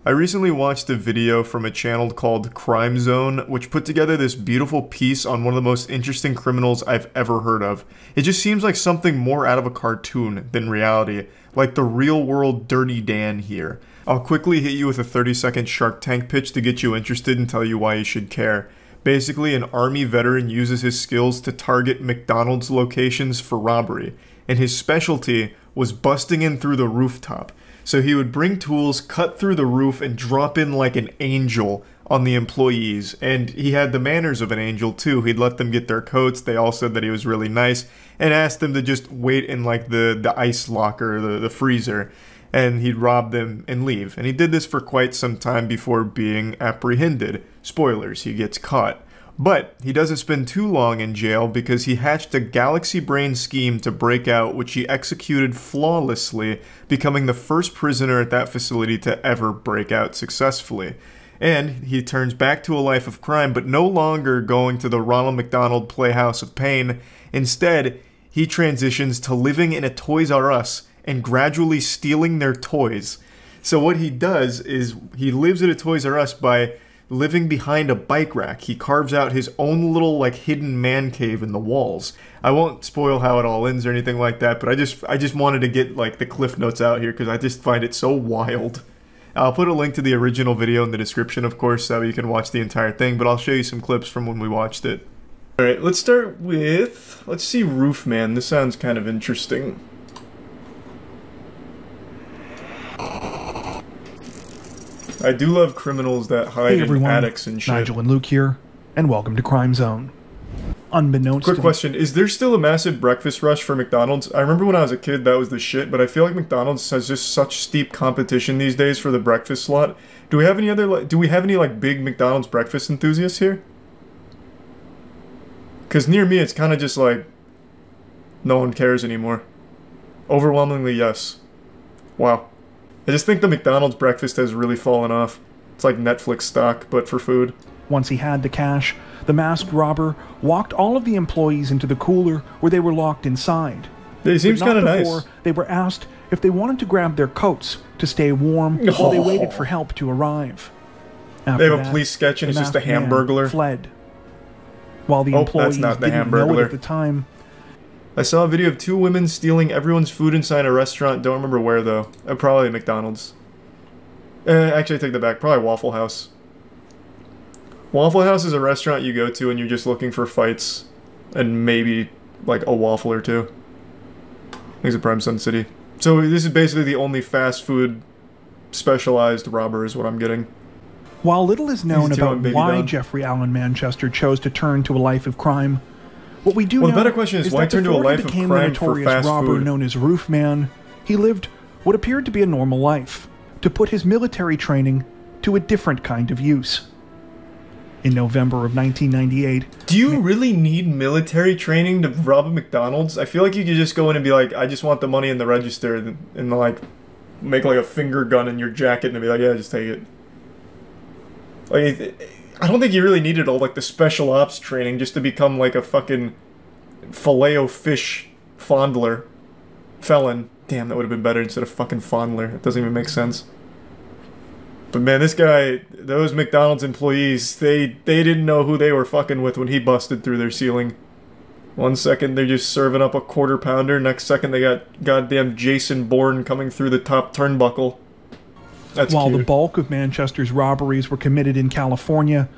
I recently watched a video from a channel called Crime0, which put together this beautiful piece on one of the most interesting criminals I've ever heard of. It just seems like something more out of a cartoon than reality, like the real-world Dirty Dan here. I'll quickly hit you with a 30-second Shark Tank pitch to get you interested and tell you why you should care. Basically, an army veteran uses his skills to target McDonald's locations for robbery, and his specialty was busting in through the rooftop. So he would bring tools, cut through the roof, and drop in like an angel on the employees. And he had the manners of an angel too. He'd let them get their coats. They all said that he was really nice, and asked them to just wait in like the ice locker, the freezer, and he'd rob them and leave. And he did this for quite some time before being apprehended. Spoilers, he gets caught. But he doesn't spend too long in jail because he hatched a galaxy brain scheme to break out, which he executed flawlessly, becoming the first prisoner at that facility to ever break out successfully. And he turns back to a life of crime, but no longer going to the Ronald McDonald Playhouse of Pain. Instead, he transitions to living in a Toys R Us and gradually stealing their toys. So what he does is he lives at a Toys R Us by living behind a bike rack. He carves out his own little like hidden man cave in the walls. I won't spoil how it all ends or anything like that, but I just wanted to get like the cliff notes out here because I just find it so wild. I'll put a link to the original video in the description, of course, so you can watch the entire thing, but I'll show you some clips from when we watched it. Alright, let's start with, let's see Roofman. This sounds kind of interesting. I do love criminals that hide in attics and shit. Nigel and Luke here, and welcome to Crime Zone. Unbeknownst Quick question, is there still a massive breakfast rush for McDonald's? I remember when I was a kid that was the shit, but I feel like McDonald's has just such steep competition these days for the breakfast slot. Do we have any other, like big McDonald's breakfast enthusiasts here? Because near me it's kind of just like, no one cares anymore. Overwhelmingly yes. Wow. I just think the McDonald's breakfast has really fallen off. It's like Netflix stock, but for food. Once he had the cash, the masked robber walked all of the employees into the cooler where they were locked inside. It seems kind of nice. They were asked if they wanted to grab their coats to stay warm while they waited for help to arrive. After they have a police sketch and it's just a Hamburglar. Fled. While the employees didn't know it at the time. I saw a video of two women stealing everyone's food inside a restaurant. Don't remember where, though. Probably McDonald's. Actually, I take that back. Probably Waffle House. Waffle House is a restaurant you go to and you're just looking for fights. And maybe, like, a waffle or two. I think it's a Prime Sun City. So this is basically the only fast food specialized robber is what I'm getting. While little is known about why Jeffrey Allen Manchester chose to turn to a life of crime, what we do know the better question is why turn to a life of crime for fast food? Known as Roofman, he lived what appeared to be a normal life, to put his military training to a different kind of use. In November of 1998... Do you really need military training to rob a McDonald's? I feel like you could just go in and be like, I just want the money in the register, and like, make like a finger gun in your jacket and be like, yeah, just take it. Like, I don't think you really needed all like the special ops training just to become like a fucking Filet-O-Fish fondler. Felon. Damn, that would have been better instead of fucking fondler. It doesn't even make sense. But man, this guy, those McDonald's employees, they didn't know who they were fucking with when he busted through their ceiling. One second they're just serving up a quarter pounder, next second they got goddamn Jason Bourne coming through the top turnbuckle. That's While cute. The bulk of Manchester's robberies were committed in California,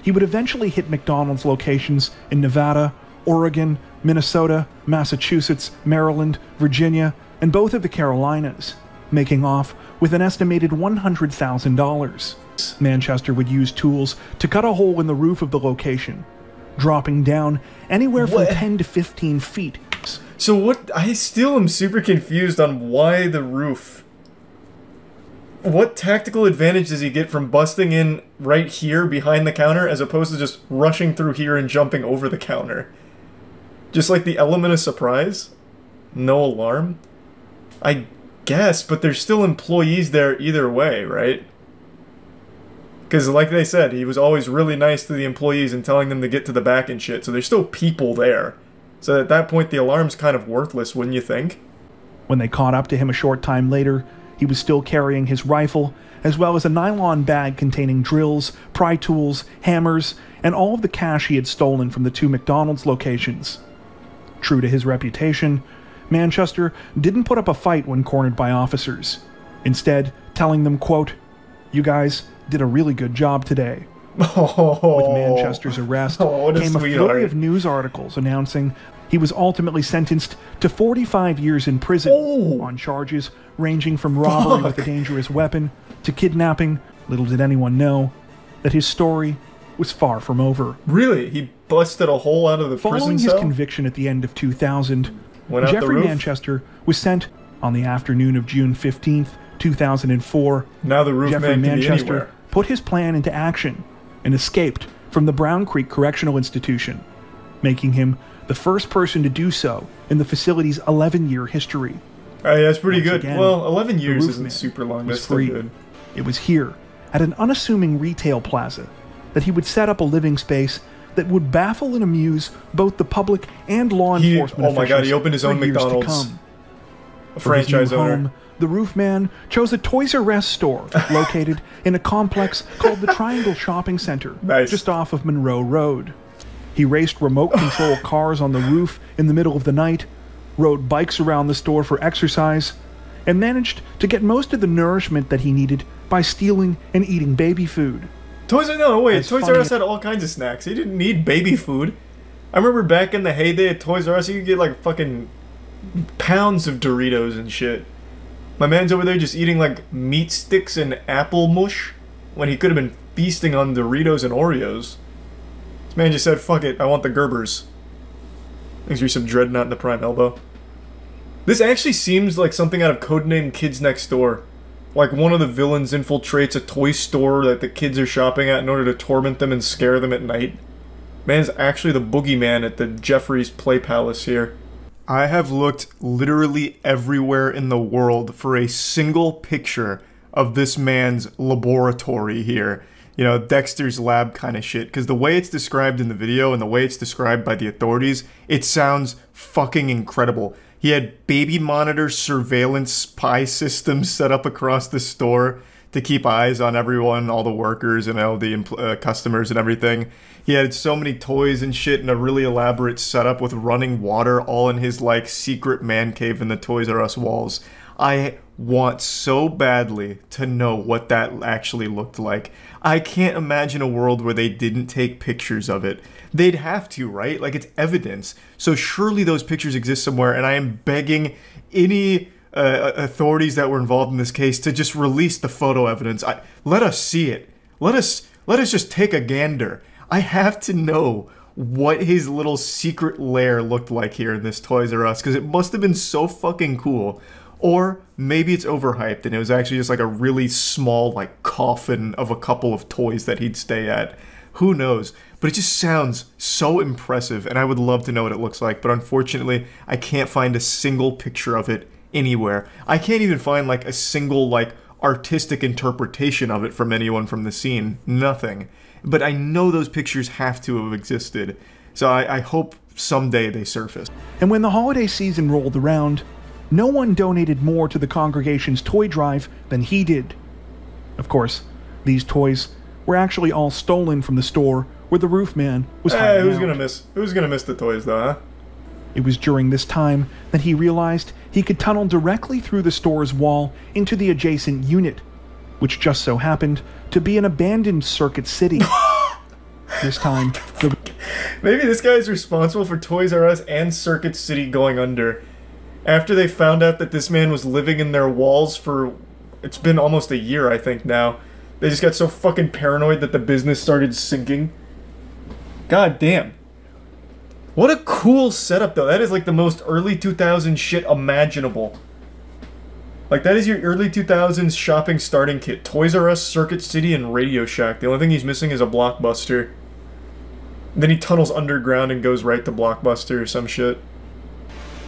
he would eventually hit McDonald's locations in Nevada, Oregon, Minnesota, Massachusetts, Maryland, Virginia, and both of the Carolinas, making off with an estimated $100,000. Manchester would use tools to cut a hole in the roof of the location, dropping down anywhere from 10 to 15 feet. So what? I still am super confused on why the roof. What tactical advantage does he get from busting in right here behind the counter as opposed to just rushing through here and jumping over the counter? Just like the element of surprise? No alarm? I guess, but there's still employees there either way, right? Because like they said, he was always really nice to the employees and telling them to get to the back and shit, so there's still people there. So at that point, the alarm's kind of worthless, wouldn't you think? When they caught up to him a short time later, he was still carrying his rifle as well as a nylon bag containing drills, pry tools, hammers, and all of the cash he had stolen from the 2 McDonald's locations. True to his reputation, Manchester didn't put up a fight when cornered by officers, instead telling them, quote, "You guys did a really good job today." With Manchester's arrest came a flurry of news articles announcing he was ultimately sentenced to 45 years in prison on charges ranging from robbery with a dangerous weapon to kidnapping. Little did anyone know that his story was far from over. Really? He busted a hole out of the prison cell? Following his conviction at the end of 2000, Jeffrey Manchester was sent on the afternoon of June 15th, 2004. Now the roof Jeffrey man can be Manchester anywhere. put his plan into action and escaped from the Brown Creek Correctional Institution, making him the first person to do so in the facility's 11-year history. Hey, that's pretty Once good. again, well, 11 years the isn't roofman super long. was That's still free. good. It was here, at an unassuming retail plaza, that he would set up a living space that would baffle and amuse both the public and law enforcement oh my god, he opened his own for years to McDonald's. come. A For his franchise new owner. home, the roofman chose a Toys R Us store located in a complex called the Triangle Shopping Center, Nice. just off of Monroe Road. He raced remote control cars on the roof in the middle of the night, rode bikes around the store for exercise, and managed to get most of the nourishment that he needed by stealing and eating baby food. Toys R funny- Us had all kinds of snacks. He didn't need baby food. I remember back in the heyday at Toys R Us, you could get like fucking pounds of Doritos and shit. My man's over there just eating like meat sticks and apple mush when he could have been feasting on Doritos and Oreos. This man just said, fuck it, I want the Gerbers. Thanks for some Dreadnought in the prime elbow. This actually seems like something out of Codename Kids Next Door. Like one of the villains infiltrates a toy store that the kids are shopping at in order to torment them and scare them at night. Man's actually the boogeyman at the Jeffrey's Play Palace here. I have looked literally everywhere in the world for a single picture of this man's laboratory here. You know, Dexter's lab kind of shit. Because the way it's described in the video and the way it's described by the authorities, it sounds fucking incredible. He had baby monitor surveillance spy systems set up across the store to keep eyes on everyone, all the workers and all the customers and everything. He had so many toys and shit and a really elaborate setup with running water all in his like secret man cave in the Toys R Us walls. I want so badly to know what that actually looked like. I can't imagine a world where they didn't take pictures of it. They'd have to, right? Like, it's evidence. So surely those pictures exist somewhere, and I am begging any authorities that were involved in this case to just release the photo evidence. Let us see it. Let us just take a gander. I have to know what his little secret lair looked like here in this Toys R Us, because it must have been so fucking cool. Or maybe it's overhyped and it was actually just like a really small like coffin of a couple of toys that he'd stay at. Who knows? But it just sounds so impressive and I would love to know what it looks like, but unfortunately I can't find a single picture of it anywhere. I can't even find like a single like artistic interpretation of it from anyone from the scene. Nothing. But I know those pictures have to have existed. So I hope someday they surface. And when the holiday season rolled around, no one donated more to the congregation's toy drive than he did. Of course, these toys were actually all stolen from the store where the roofman was hiding who's out. gonna miss the toys though, huh? It was during this time that he realized he could tunnel directly through the store's wall into the adjacent unit, which just so happened to be an abandoned Circuit City. This time, maybe this guy is responsible for Toys R Us and Circuit City going under. After they found out that this man was living in their walls for... It's been almost a year, I think, now. They just got so fucking paranoid that the business started sinking. God damn. What a cool setup, though. That is like the most early 2000s shit imaginable. Like, that is your early 2000s shopping starting kit. Toys R Us, Circuit City, and Radio Shack. The only thing he's missing is a Blockbuster. Then he tunnels underground and goes right to Blockbuster or some shit.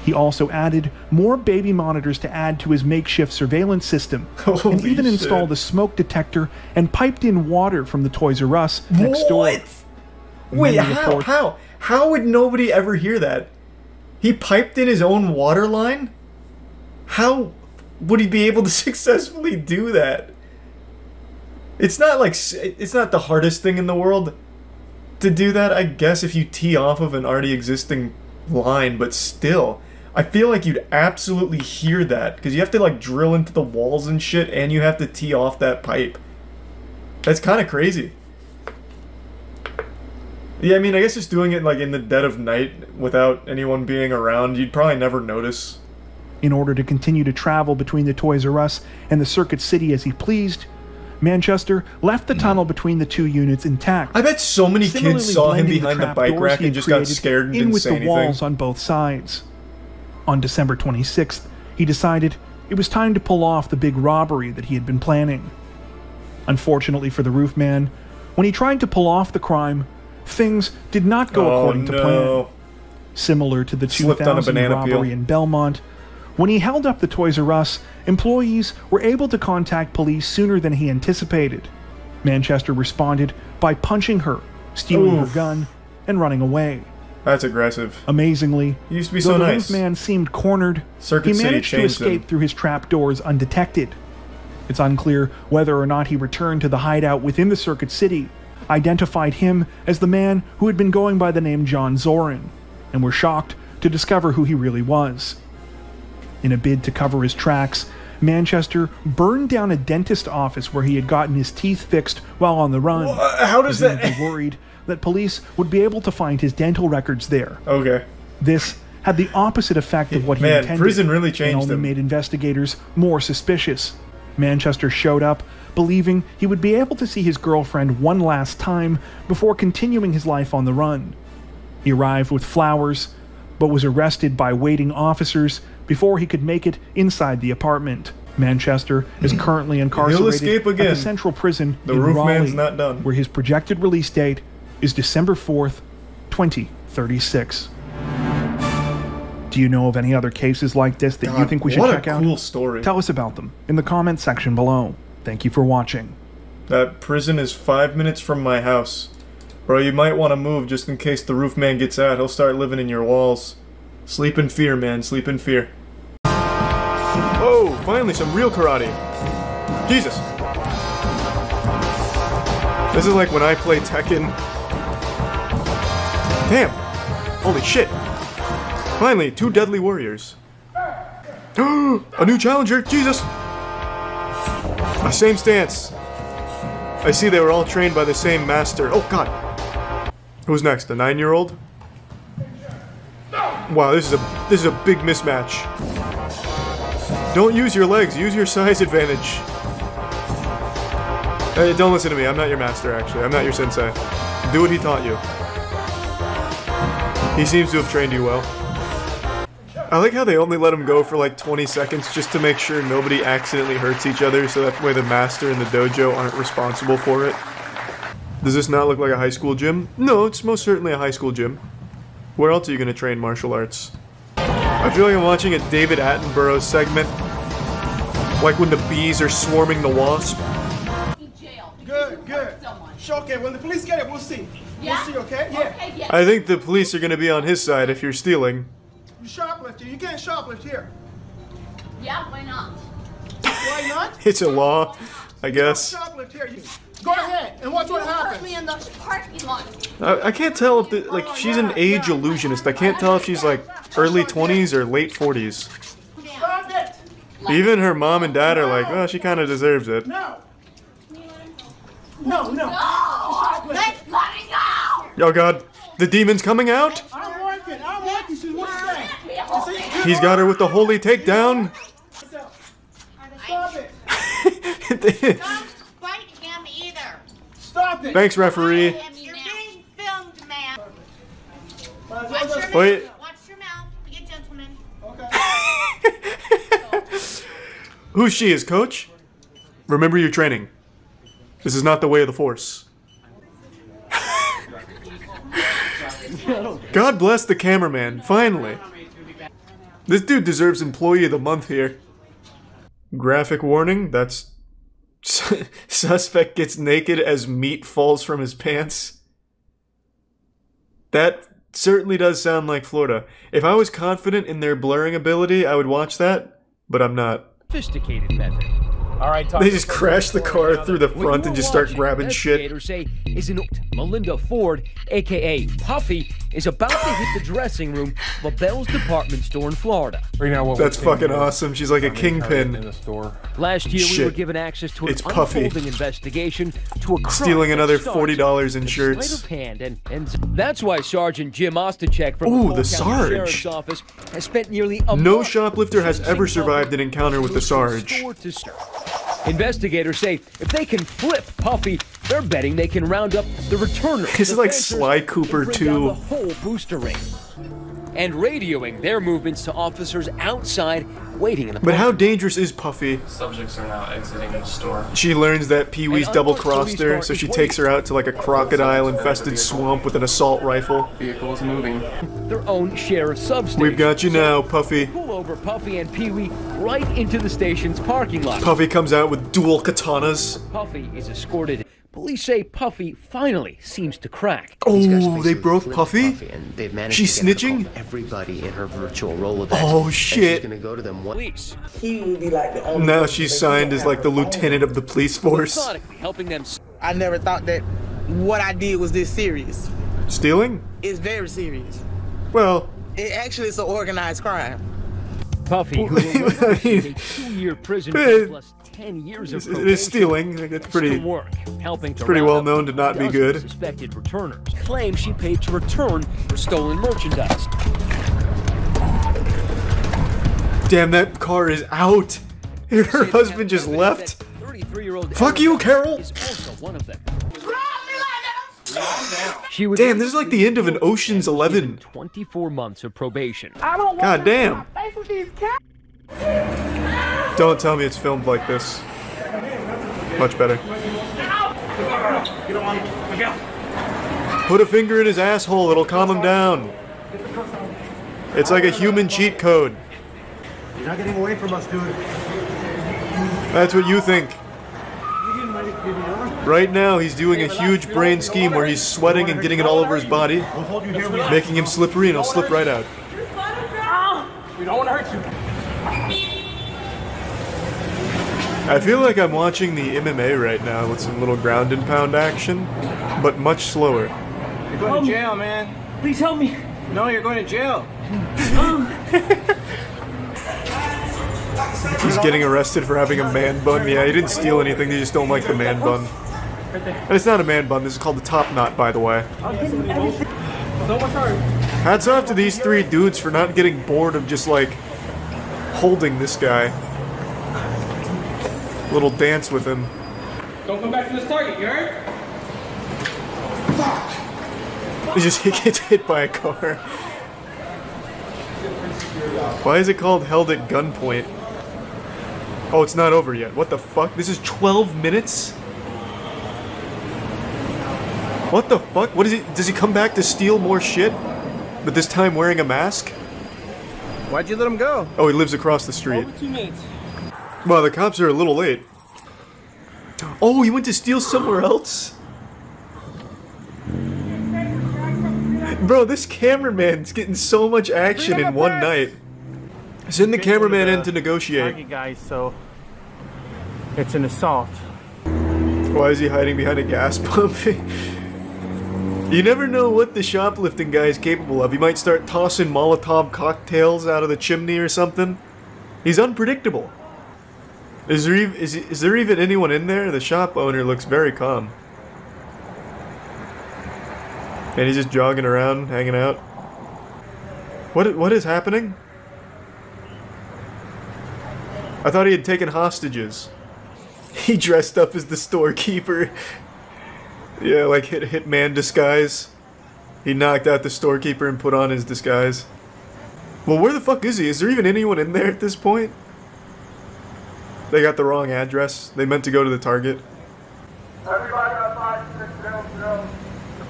he also added more baby monitors to add to his makeshift surveillance system, Holy and even shit. installed a smoke detector and piped in water from the Toys R Us next door. Wait, Many reports- how would nobody ever hear that? He piped in his own water line? How would he be able to successfully do that? It's not like, it's not the hardest thing in the world to do that, I guess, if you tee off of an already existing line, but still, I feel like you'd absolutely hear that, because you have to like drill into the walls and shit, and you have to tee off that pipe. That's kind of crazy. Yeah, I mean, I guess just doing it like in the dead of night without anyone being around, you'd probably never notice. In order to continue to travel between the Toys R Us and the Circuit City as he pleased, Manchester left the tunnel between the two units intact. I bet so many kids saw him behind the bike rack and just got scared and didn't say anything. In with the walls on both sides. On December 26th, he decided it was time to pull off the big robbery that he had been planning. Unfortunately for the roof man, when he tried to pull off the crime, things did not go according to plan. Similar to the 2000 robbery in Belmont, when he held up the Toys R Us, employees were able to contact police sooner than he anticipated. Manchester responded by punching her, stealing her gun, and running away. That's aggressive. Amazingly, he used to be so nice. The roof man seemed cornered, he managed to escape through his trapdoors undetected. It's unclear whether or not he returned to the hideout within the Circuit City, identified him as the man who had been going by the name John Zorin, and were shocked to discover who he really was. In a bid to cover his tracks, Manchester burned down a dentist office where he had gotten his teeth fixed while on the run. How does that... He worried that police would be able to find his dental records there. Okay. This had the opposite effect of what he intended. Prison really changed and only made investigators more suspicious. Manchester showed up, believing he would be able to see his girlfriend one last time before continuing his life on the run. He arrived with flowers, but was arrested by waiting officers before he could make it inside the apartment. Manchester is currently incarcerated at the Central Prison in Raleigh, where his projected release date is December 4th, 2036. Do you know of any other cases like this that you think we should check out? What a cool story. Tell us about them in the comments section below. Thank you for watching. That prison is 5 minutes from my house. Bro, you might want to move just in case the roof man gets out. He'll start living in your walls. Sleep in fear, man. Sleep in fear. Oh, finally some real karate. Jesus. This is like when I play Tekken. Damn. Holy shit. Finally, two deadly warriors. A new challenger. Jesus. Same stance. I see they were all trained by the same master. Oh, God. Who's next? A 9-year-old? Wow, this is a big mismatch. Don't use your legs, use your size advantage. Hey, don't listen to me, I'm not your master actually, I'm not your sensei. Do what he taught you. He seems to have trained you well. I like how they only let him go for like 20 seconds just to make sure nobody accidentally hurts each other so that way the master and the dojo aren't responsible for it. Does this not look like a high school gym? No, it's most certainly a high school gym. Where else are you going to train martial arts? I feel like I'm watching a David Attenborough segment. Like when the bees are swarming the wasp. Good, good. Sure, okay, when the police get it, we'll see. Yeah? We'll see, okay? Yeah. Okay, yeah. I think the police are going to be on his side if you're stealing. You shoplift here. You can't shoplift here. Yeah, why not? Why not? It's a law, I guess. Shoplift here. Go ahead and watch what happens. Put me in the parking lot. I can't tell if like she's an age illusionist. I can't tell if she's like early 20s or late 40s. Stop it! Even her mom and dad are like, well, she kind of deserves it. No. No, no. Let me go! Oh God, the demon's coming out. I'm working. She's what's He's got her with the holy takedown. Stop it. Don't bite him either. Stop it. Thanks, referee. You're being filmed, man. Wait. Watch your mouth. Be a gentleman. Okay. Who's she, his coach? Remember your training. This is not the way of the Force. God bless the cameraman, finally. This dude deserves Employee of the Month here. Graphic warning, that's... Suspect gets naked as meat falls from his pants. That certainly does sound like Florida. If I was confident in their blurring ability, I would watch that, but I'm not. Sophisticated method. All right, They just crash the car through the front and just start grabbing shit. Investigators say Is Unhinged Melinda Ford, aka Puffy, is about to hit the dressing room of a Bell's department store in Florida. That's fucking awesome. She's like a kingpin. In the store. Last year, we were given access to an It's Puffy. unfolding investigation to a crime Stealing that another starts $40 in with shirts. sleight of hand, and that's why Sergeant Jim Ostachek from Ooh, the the Cole County Sarge. Sheriff's Office has spent nearly a No month shoplifter has ever tracing survived an Puffy encounter with the Sarge. store to store. Investigators say if they can flip Puffy, they're betting they can round up the returners. This is like the Sly fencers, Cooper and bring down 2. the whole booster rate. And radioing their movements to officers outside waiting in the But how dangerous is Puffy? Subjects are now exiting the store. She learns that Pee-wee's And double-crossed unfortunately, her, so she takes her out to like a crocodile-infested swamp with an assault rifle. Vehicle is moving. their own share of substations. We've got you now, Puffy. Pull over Puffy and Pee-wee right into the station's parking lot. Puffy comes out with dual katanas. Puffy is escorted. Police say Puffy finally seems to crack. Oh, they broke Puffy? And they've managed She's to get her to snitching? call everybody in her virtual Rolodex. Oh, And shit. she's gonna go to them one. Police He would be like the only Now person she's that signed could as like the have lieutenant of the police force. methodically helping them. I never thought that what I did was this serious. Stealing? It's very serious. Well, It actually is an organized crime. Puffy, who will I receive mean, a 2-year prison eh, term plus 10 years of it probation. is stealing. It's pretty. Still work, helping to pretty round well up known to not be dozens good. of Suspected returners claim she paid to return her stolen merchandise. Damn, that car is out. Her husband just left. 33-year-old Fuck you, Carol. is also one of them. She would Damn, this is like the end of an Ocean's 11. 24 months of probation. God damn. Don't tell me it's filmed like this. Much better. Put a finger in his asshole, it'll calm him down. It's like a human cheat code. You're not getting away from us, dude. That's what you think. Right now, he's doing a huge brain scheme where he's sweating and getting it all over his body, making him slippery, and he'll slip right out. We don't want to hurt you. I feel like I'm watching the MMA right now with some little ground and pound action, but much slower. You're going to jail, man. Please help me. No, you're going to jail. He's getting arrested for having a man bun. Yeah, he didn't steal anything, they just don't like the man bun. And it's not a man bun, this is called the top knot, by the way. Hats off to these three dudes for not getting bored of just like holding this guy. Little dance with him. Don't come back to this target, you heard? He just gets hit by a car. Why is it called held at gunpoint? Oh, it's not over yet. What the fuck? This is 12 minutes? What the fuck? What is he? Does he come back to steal more shit? But this time wearing a mask? Why'd you let him go? Oh, he lives across the street. Over 2 minutes. Well, the cops are a little late. Oh, he went to steal somewhere else? Bro, this cameraman's getting so much action in one night. Send the cameraman in to negotiate. Target guy, so it's an assault. Why is he hiding behind a gas pump? You never know what the shoplifting guy is capable of. He might start tossing Molotov cocktails out of the chimney or something. He's unpredictable. Is there even anyone in there? The shop owner looks very calm. And he's just jogging around, hanging out. What is happening? I thought he had taken hostages. He dressed up as the storekeeper. Yeah, like hitman disguise. He knocked out the storekeeper and put on his disguise. Well, where the fuck is he? Is there even anyone in there at this point? They got the wrong address. They meant to go to the Target. Everybody outside 600.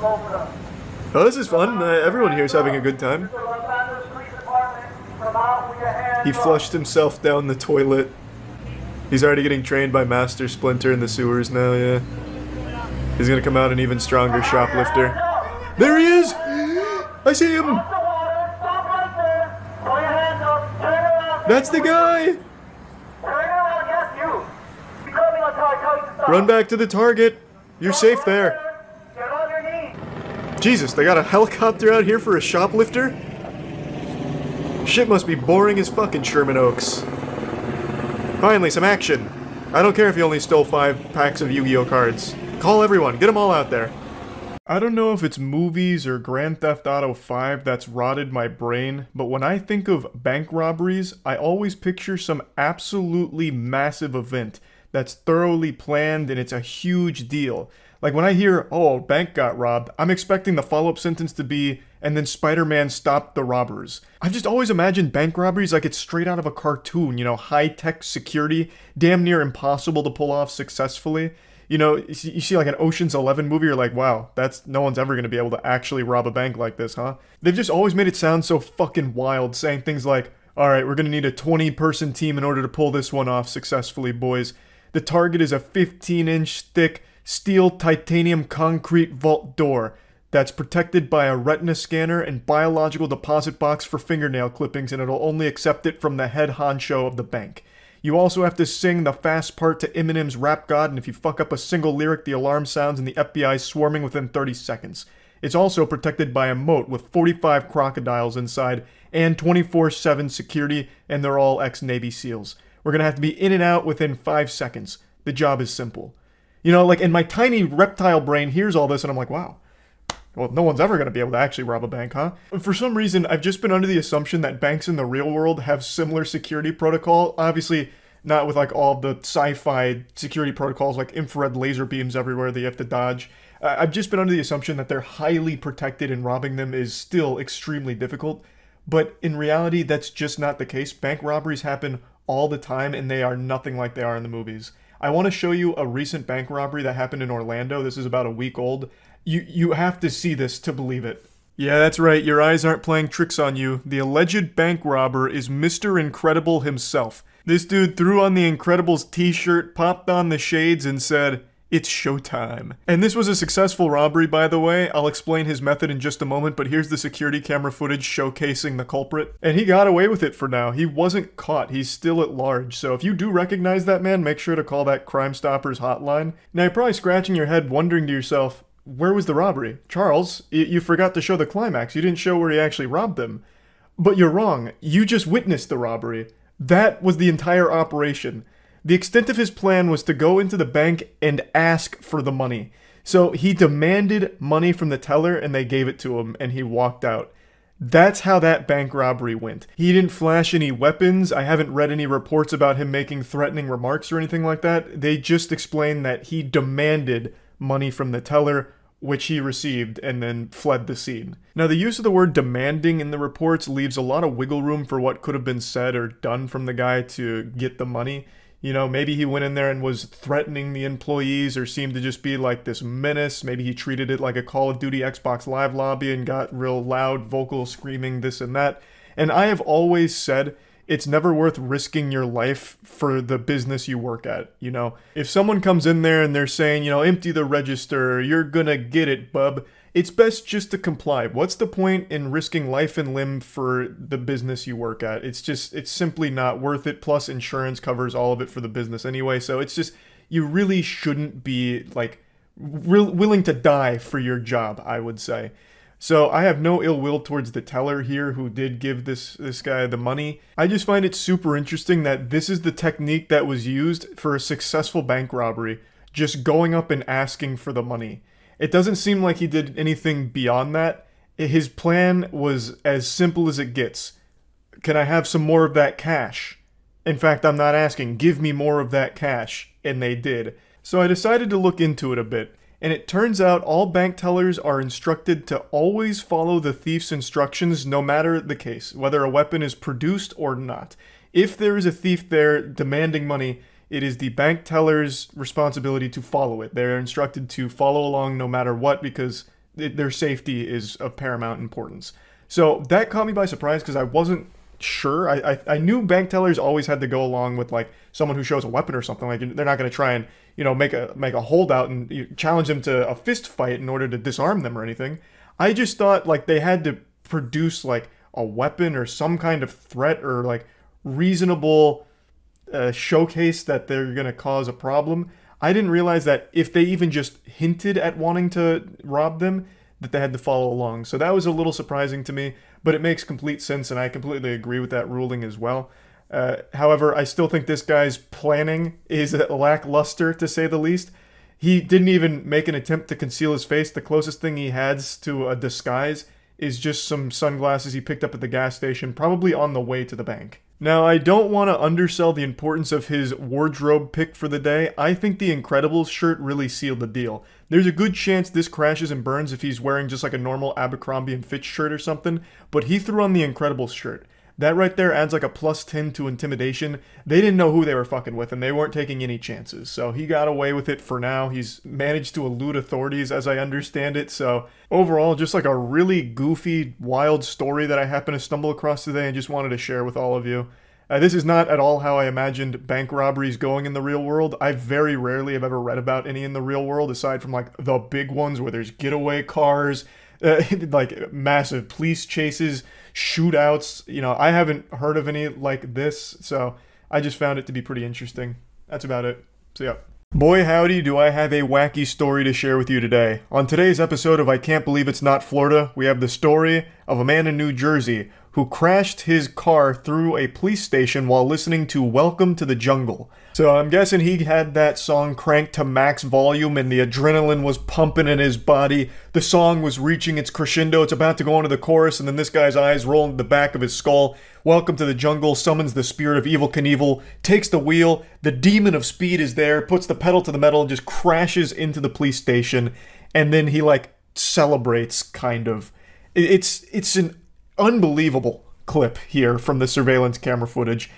Open up. Oh, this is fun. Everyone here is having a good time. He flushed himself down the toilet. He's already getting trained by Master Splinter in the sewers now, yeah. He's gonna come out an even stronger shoplifter. There he is! I see him! That's the guy! Run back to the target. You're safe there. Jesus, they got a helicopter out here for a shoplifter? Shit must be boring as fucking Sherman Oaks. Finally, some action. I don't care if you only stole 5 packs of Yu-Gi-Oh cards. Call everyone, get them all out there. I don't know if it's movies or Grand Theft Auto 5 that's rotted my brain, but when I think of bank robberies, I always picture some absolutely massive event that's thoroughly planned and it's a huge deal. Like when I hear, oh, a bank got robbed, I'm expecting the follow-up sentence to be, and then Spider-Man stopped the robbers. I've just always imagined bank robberies like it's straight out of a cartoon, you know, high-tech security, damn near impossible to pull off successfully. You know, you see like an Ocean's 11 movie, you're like, wow, no one's ever going to be able to actually rob a bank like this, huh? They've just always made it sound so fucking wild, saying things like, alright, we're going to need a 20-person team in order to pull this one off successfully, boys. The target is a 15-inch thick steel titanium concrete vault door that's protected by a retina scanner and biological deposit box for fingernail clippings, and it'll only accept it from the head honcho of the bank. You also have to sing the fast part to Eminem's Rap God, and if you fuck up a single lyric, the alarm sounds and the FBI's swarming within 30 seconds. It's also protected by a moat with 45 crocodiles inside and 24/7 security, and they're all ex-Navy SEALs. We're gonna have to be in and out within 5 seconds. The job is simple. You know, like, in my tiny reptile brain hears all this and I'm like, wow. Well, no one's ever going to be able to actually rob a bank, huh? For some reason, I've just been under the assumption that banks in the real world have similar security protocol. Obviously, not with, like, all the sci-fi security protocols, like infrared laser beams everywhere that you have to dodge. I've just been under the assumption that they're highly protected and robbing them is still extremely difficult. But in reality, that's just not the case. Bank robberies happen all the time, and they are nothing like they are in the movies. I want to show you a recent bank robbery that happened in Orlando. This is about a week old. You have to see this to believe it. Yeah, that's right. Your eyes aren't playing tricks on you. The alleged bank robber is Mr. Incredible himself. This dude threw on the Incredibles t-shirt, popped on the shades, and said, "It's showtime." And this was a successful robbery, by the way. I'll explain his method in just a moment, but here's the security camera footage showcasing the culprit. And he got away with it for now. He wasn't caught. He's still at large. So if you do recognize that man, make sure to call that Crime Stoppers hotline. Now you're probably scratching your head wondering to yourself, where was the robbery? Charles, you forgot to show the climax. You didn't show where he actually robbed them. But you're wrong. You just witnessed the robbery. That was the entire operation. The extent of his plan was to go into the bank and ask for the money. So he demanded money from the teller and they gave it to him and he walked out. That's how that bank robbery went. He didn't flash any weapons. I haven't read any reports about him making threatening remarks or anything like that. They just explained that he demanded money from the teller, which he received, and then fled the scene. Now, the use of the word demanding in the reports leaves a lot of wiggle room for what could have been said or done from the guy to get the money. You know, maybe he went in there and was threatening the employees or seemed to just be like this menace. Maybe he treated it like a Call of Duty Xbox Live lobby and got real loud, vocal, screaming this and that. And I have always said it's never worth risking your life for the business you work at, you know? If someone comes in there and they're saying, you know, empty the register, you're gonna get it, bub, it's best just to comply. What's the point in risking life and limb for the business you work at? It's simply not worth it. Plus, insurance covers all of it for the business anyway. So it's just, you really shouldn't be, like, willing to die for your job, I would say. So I have no ill will towards the teller here who did give this guy the money. I just find it super interesting that this is the technique that was used for a successful bank robbery. Just going up and asking for the money. It doesn't seem like he did anything beyond that. His plan was as simple as it gets. Can I have some more of that cash? In fact, I'm not asking. Give me more of that cash. And they did. So I decided to look into it a bit. And it turns out all bank tellers are instructed to always follow the thief's instructions no matter the case, whether a weapon is produced or not. If there is a thief there demanding money, it is the bank teller's responsibility to follow it. They're instructed to follow along no matter what because their safety is of paramount importance. So that caught me by surprise because I wasn't sure. I knew bank tellers always had to go along with like someone who shows a weapon or something. Like they're not going to try and, you know, make a holdout and challenge them to a fist fight in order to disarm them or anything. I just thought like they had to produce like a weapon or some kind of threat or like reasonable showcase that they're going to cause a problem. I didn't realize that if they even just hinted at wanting to rob them, that they had to follow along. So that was a little surprising to me, but it makes complete sense, and I completely agree with that ruling as well. However, I still think this guy's planning is lackluster, to say the least. He didn't even make an attempt to conceal his face. The closest thing he has to a disguise is just some sunglasses he picked up at the gas station, probably on the way to the bank. Now, I don't want to undersell the importance of his wardrobe pick for the day. I think the Incredibles shirt really sealed the deal. There's a good chance this crashes and burns if he's wearing just like a normal Abercrombie & Fitch shirt or something, but he threw on the Incredibles shirt. That right there adds like a +10 to intimidation. They didn't know who they were fucking with, and they weren't taking any chances. So he got away with it for now. He's managed to elude authorities, as I understand it. So overall, just like a really goofy, wild story that I happened to stumble across today and just wanted to share with all of you. This is not at all how I imagined bank robberies going in the real world. I very rarely have ever read about any in the real world, aside from like the big ones where there's getaway cars, like massive police chases, shootouts. You know, I haven't heard of any like this, so I just found it to be pretty interesting. That's about it. So yeah. Boy howdy, do I have a wacky story to share with you today. On today's episode of I Can't Believe It's Not Florida, we have the story of a man in New Jersey who crashed his car through a police station while listening to Welcome to the Jungle. So I'm guessing he had that song cranked to max volume and the adrenaline was pumping in his body. The song was reaching its crescendo. It's about to go into the chorus, and then this guy's eyes roll into the back of his skull. Welcome to the Jungle summons the spirit of Evel Knievel, takes the wheel. The demon of speed is there, puts the pedal to the metal, and just crashes into the police station. And then he like celebrates, kind of. It's an unbelievable clip here from the surveillance camera footage.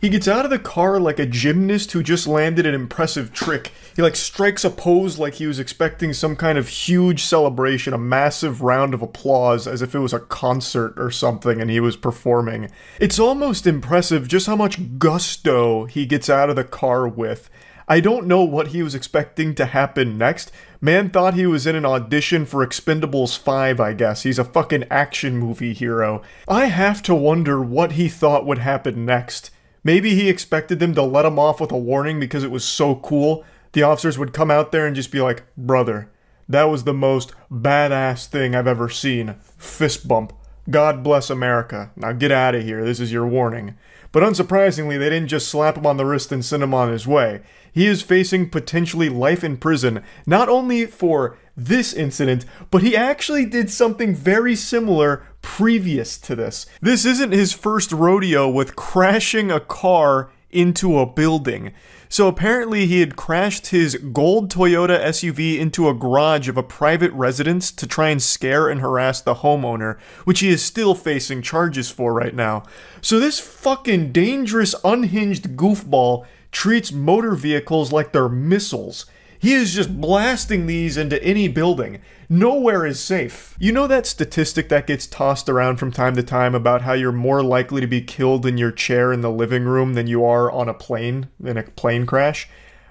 He gets out of the car like a gymnast who just landed an impressive trick. He like strikes a pose like he was expecting some kind of huge celebration, a massive round of applause, as if it was a concert or something and he was performing. It's almost impressive just how much gusto he gets out of the car with. I don't know what he was expecting to happen next. Man thought he was in an audition for Expendables 5, I guess. He's a fucking action movie hero. I have to wonder what he thought would happen next. Maybe he expected them to let him off with a warning because it was so cool. The officers would come out there and just be like, brother, that was the most badass thing I've ever seen. Fist bump. God bless America. Now get out of here. This is your warning. But unsurprisingly, they didn't just slap him on the wrist and send him on his way. He is facing potentially life in prison, not only for this incident, but he actually did something very similar previous to this. This isn't his first rodeo with crashing a car into a building. So apparently he had crashed his gold Toyota SUV into a garage of a private residence to try and scare and harass the homeowner, which he is still facing charges for right now. So this fucking dangerous, unhinged goofball treats motor vehicles like they're missiles. He is just blasting these into any building. Nowhere is safe. You know that statistic that gets tossed around from time to time about how you're more likely to be killed in your chair in the living room than you are on a plane, in a plane crash?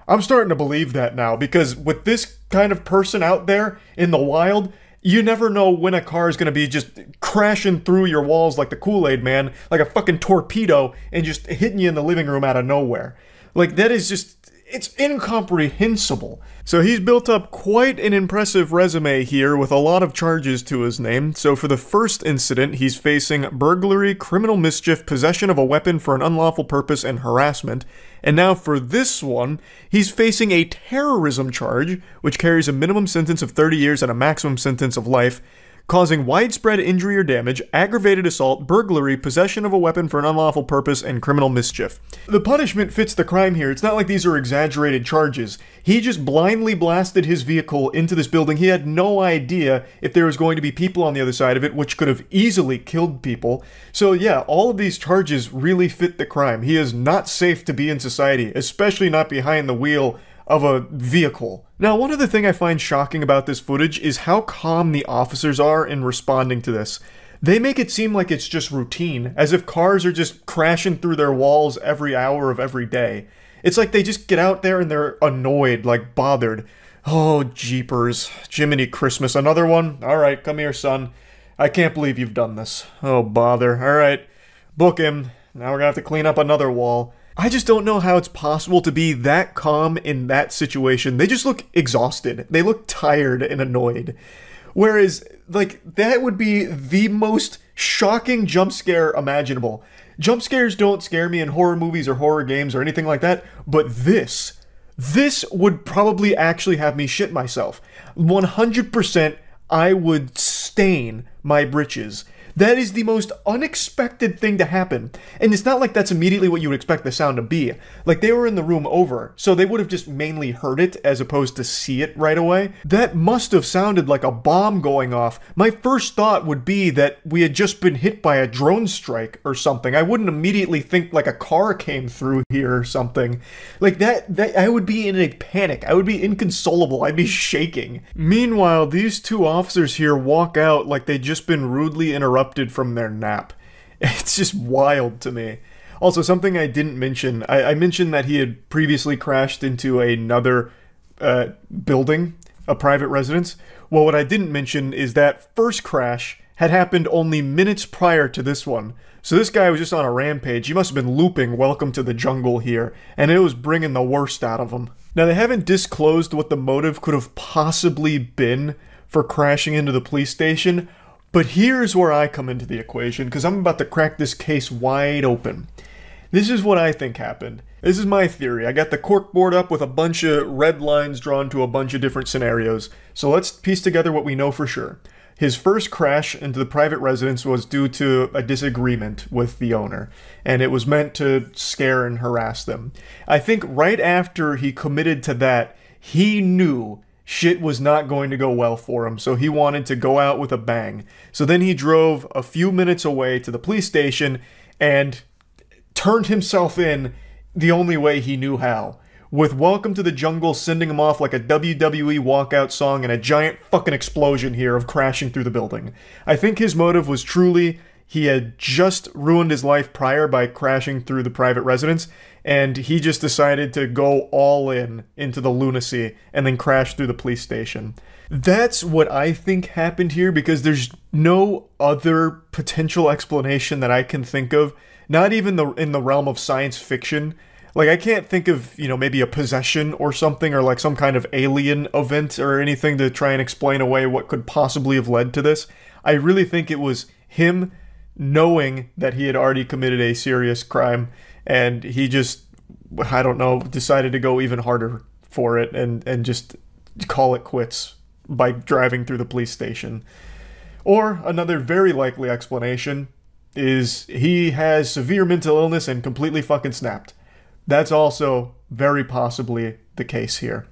I'm starting to believe that now, because with this kind of person out there in the wild, you never know when a car is going to be just crashing through your walls like the Kool-Aid Man, like a fucking torpedo, and just hitting you in the living room out of nowhere. Like, that is just, it's incomprehensible. So he's built up quite an impressive resume here with a lot of charges to his name. So for the first incident, he's facing burglary, criminal mischief, possession of a weapon for an unlawful purpose, and harassment. And now for this one, he's facing a terrorism charge, which carries a minimum sentence of 30 years and a maximum sentence of life. causing widespread injury or damage, aggravated assault, burglary, possession of a weapon for an unlawful purpose, and criminal mischief. The punishment fits the crime here. It's not like these are exaggerated charges. He just blindly blasted his vehicle into this building. He had no idea if there was going to be people on the other side of it, which could have easily killed people. So yeah, all of these charges really fit the crime. He is not safe to be in society, especially not behind the wheel of a vehicle. Now, one other thing I find shocking about this footage is how calm the officers are in responding to this. They make it seem like it's just routine, as if cars are just crashing through their walls every hour of every day. It's like they just get out there and they're annoyed, like bothered. Oh, jeepers. Jiminy Christmas. Another one? Alright, come here, son. I can't believe you've done this. Oh, bother. Alright, book him. Now we're gonna have to clean up another wall. I just don't know how it's possible to be that calm in that situation. They just look exhausted. They look tired and annoyed. Whereas, like, that would be the most shocking jump scare imaginable. Jump scares don't scare me in horror movies or horror games or anything like that, but this would probably actually have me shit myself. 100% I would stain my britches. That is the most unexpected thing to happen. And it's not like that's immediately what you would expect the sound to be. Like, they were in the room over, so they would have just mainly heard it as opposed to see it right away. That must have sounded like a bomb going off. My first thought would be that we had just been hit by a drone strike or something. I wouldn't immediately think like a car came through here or something. Like that I would be in a panic. I would be inconsolable. I'd be shaking. Meanwhile, these two officers here walk out like they'd just been rudely interrupted from their nap. It's just wild to me. Also, something I didn't mention, I mentioned that he had previously crashed into another building, a private residence. Well, what I didn't mention is that first crash had happened only minutes prior to this one. So this guy was just on a rampage. He must have been looping Welcome to the Jungle here, and it was bringing the worst out of him. Now, they haven't disclosed what the motive could have possibly been for crashing into the police station, but here's where I come into the equation, because I'm about to crack this case wide open. This is what I think happened. This is my theory. I got the corkboard up with a bunch of red lines drawn to a bunch of different scenarios. So let's piece together what we know for sure. His first crash into the private residence was due to a disagreement with the owner, and it was meant to scare and harass them. I think right after he committed to that, he knew shit was not going to go well for him, so he wanted to go out with a bang. So then he drove a few minutes away to the police station and turned himself in the only way he knew how, with Welcome to the Jungle sending him off like a WWE walkout song and a giant fucking explosion here of crashing through the building. I think his motive was truly he had just ruined his life prior by crashing through the private residence, and he just decided to go all in into the lunacy and then crash through the police station. That's what I think happened here, because there's no other potential explanation that I can think of, not even in the realm of science fiction. Like, I can't think of, you know, maybe a possession or something, or like some kind of alien event or anything to try and explain away what could possibly have led to this. I really think it was him knowing that he had already committed a serious crime, and he just, I don't know, decided to go even harder for it and just call it quits by driving through the police station. Or another very likely explanation is he has severe mental illness and completely fucking snapped. That's also very possibly the case here.